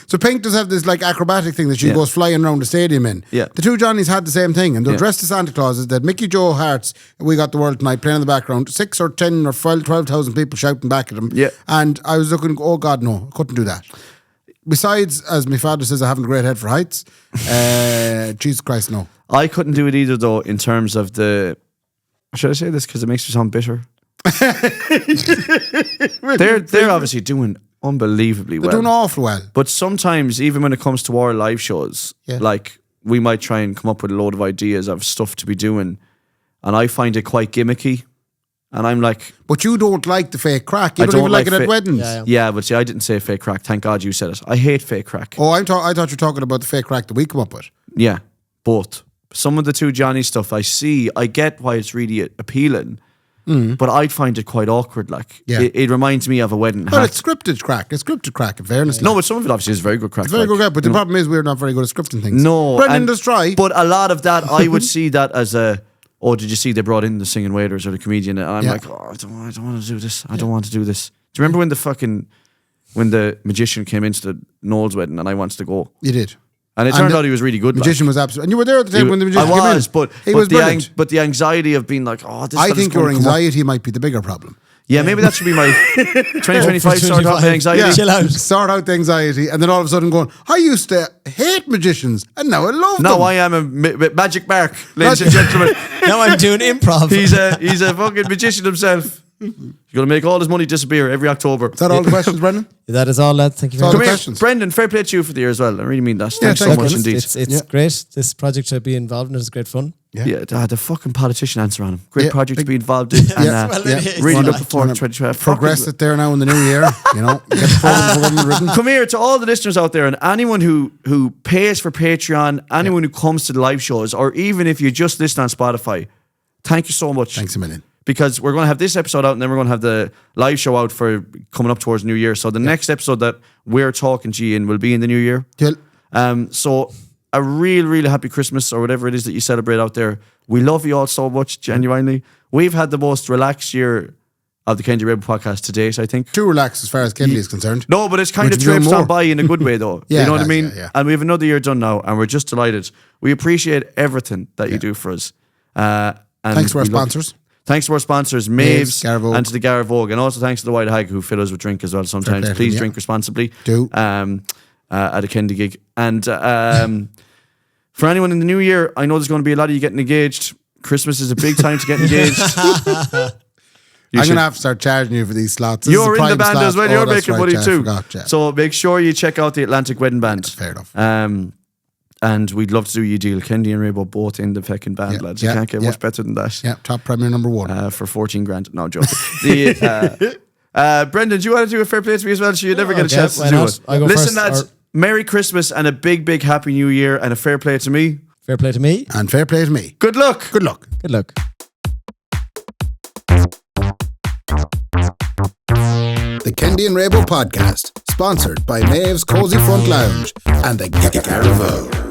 So Pink does have this like acrobatic thing that she goes flying around the stadium in. Yeah. The two Johnnies had the same thing, and they're dressed as Santa Clauses. They had Mickey Joe Hart's We Got the World Tonight playing in the background, 6 or 10 or 12,000 people shouting back at them. Yeah. And I was looking, oh God, no, I couldn't do that. Besides, as my father says, I haven't a great head for heights. Jesus Christ, no. I couldn't do it either, though, in terms of the... Should I say this because it makes me sound bitter? They're obviously doing unbelievably well. They're doing awful well. But sometimes, even when it comes to our live shows, like we might try and come up with a load of ideas of stuff to be doing, and I find it quite gimmicky. And I'm like, But you don't like the fake crack. You I don't don't even like like it at fa- weddings. yeah, but see, I didn't say fake crack. Thank God you said it. I hate fake crack. Oh, I thought you were talking about the fake crack that we come up with. Yeah, both. Some of the two Johnny stuff I see, I get why it's really appealing, but I'd find it quite awkward. Like, it reminds me of a wedding. But it's scripted crack. It's scripted crack, in fairness. No, but some of it obviously is very good crack. It's very good crack, but the problem is we're not very good at scripting things. No. Brendan does try. But a lot of that, I would see that as a, oh, did you see they brought in the singing waiters or the comedian? And I'm like, oh, I don't want to do this. I don't want to do this. Do you remember when the magician came into the Noel's wedding and I wanted to go? You did. And it turned out he was really good. Magician was absolute. And you were there at the time when the magician came in. I was, but brilliant. but the anxiety of being like, oh, this I fella's think your gonna come up. anxiety might be the bigger problem. Yeah, maybe that should be my 2025 start out my 25. anxiety. Chill out. Start out the anxiety, and then all of a sudden going, I used to hate magicians, and now I love them. No, I am a Magic Mark, ladies and gentlemen. Now I'm doing improv. He's a fucking magician himself. He's going to make all his money disappear every October. Is that all the questions, Brendan? That is all, lads. Thank you very All much. the Come here, questions. Brendan, fair play to you for the year as well. I really mean that. Yeah, Thanks so thank much you. indeed. It's great. This project to be involved in is great fun. Yeah, the fucking politician answer on him. Great Yeah, project to big- be involved in. And, Well, it is. really Well, looking forward to 2012. Progress it there now in the new year. You know, get the program written. Come here to all the listeners out there and anyone who pays for Patreon, anyone who comes to the live shows, or even if you just listen on Spotify, thank you so much. Thanks a million. Because we're going to have this episode out and then we're going to have the live show out for coming up towards New Year. So the next episode that we're talking to you in will be in the New Year. Till So a real happy Christmas or whatever it is that you celebrate out there. We love you all so much, genuinely. We've had the most relaxed year of the Kendy Raybo podcast to date, I think. too relaxed as far as Kendy is concerned. No, but it's kind We're of doing traipsed more. on by in a good way, though. Yeah, you know it what I has, mean? yeah. And we have another year done now, and we're just delighted. We appreciate everything that you do for us. And Thanks to our we love- sponsors. Thanks to our sponsors, Maves, Maves, Garavogue. and to the Garavogue, and also thanks to the White Hag who fill us with drink as well sometimes. Fair play to Please them, drink responsibly. Do. At a Kendy gig. And for anyone in the new year, I know there's going to be a lot of you getting engaged. Christmas is a big time to get engaged. I'm going to have to start charging you for these slots. This is You're a in the private band slot. as well. Oh, You're that's making right, money yeah, I too. forgot, yeah. So make sure you check out the Atlantic Wedding Band. Fair enough. And we'd love to do you a deal. Kendy and Raybo both in the fucking band, Yeah, lads. yeah, You can't get yeah. much better than that. Yeah, top premier number one. For 14 grand. No, I'm joking. Brendan, do you want to do a fair play to me as well? So you never get a okay, chance to why do not? it. I go Listen, first, lads, or- Merry Christmas and a big Happy New Year and a fair play to me. Fair play to me. And fair play to me. Good luck. Good luck. Good luck. The Kendy and Raybo podcast, sponsored by Maeve's Cozy Front Lounge and the Garavogue.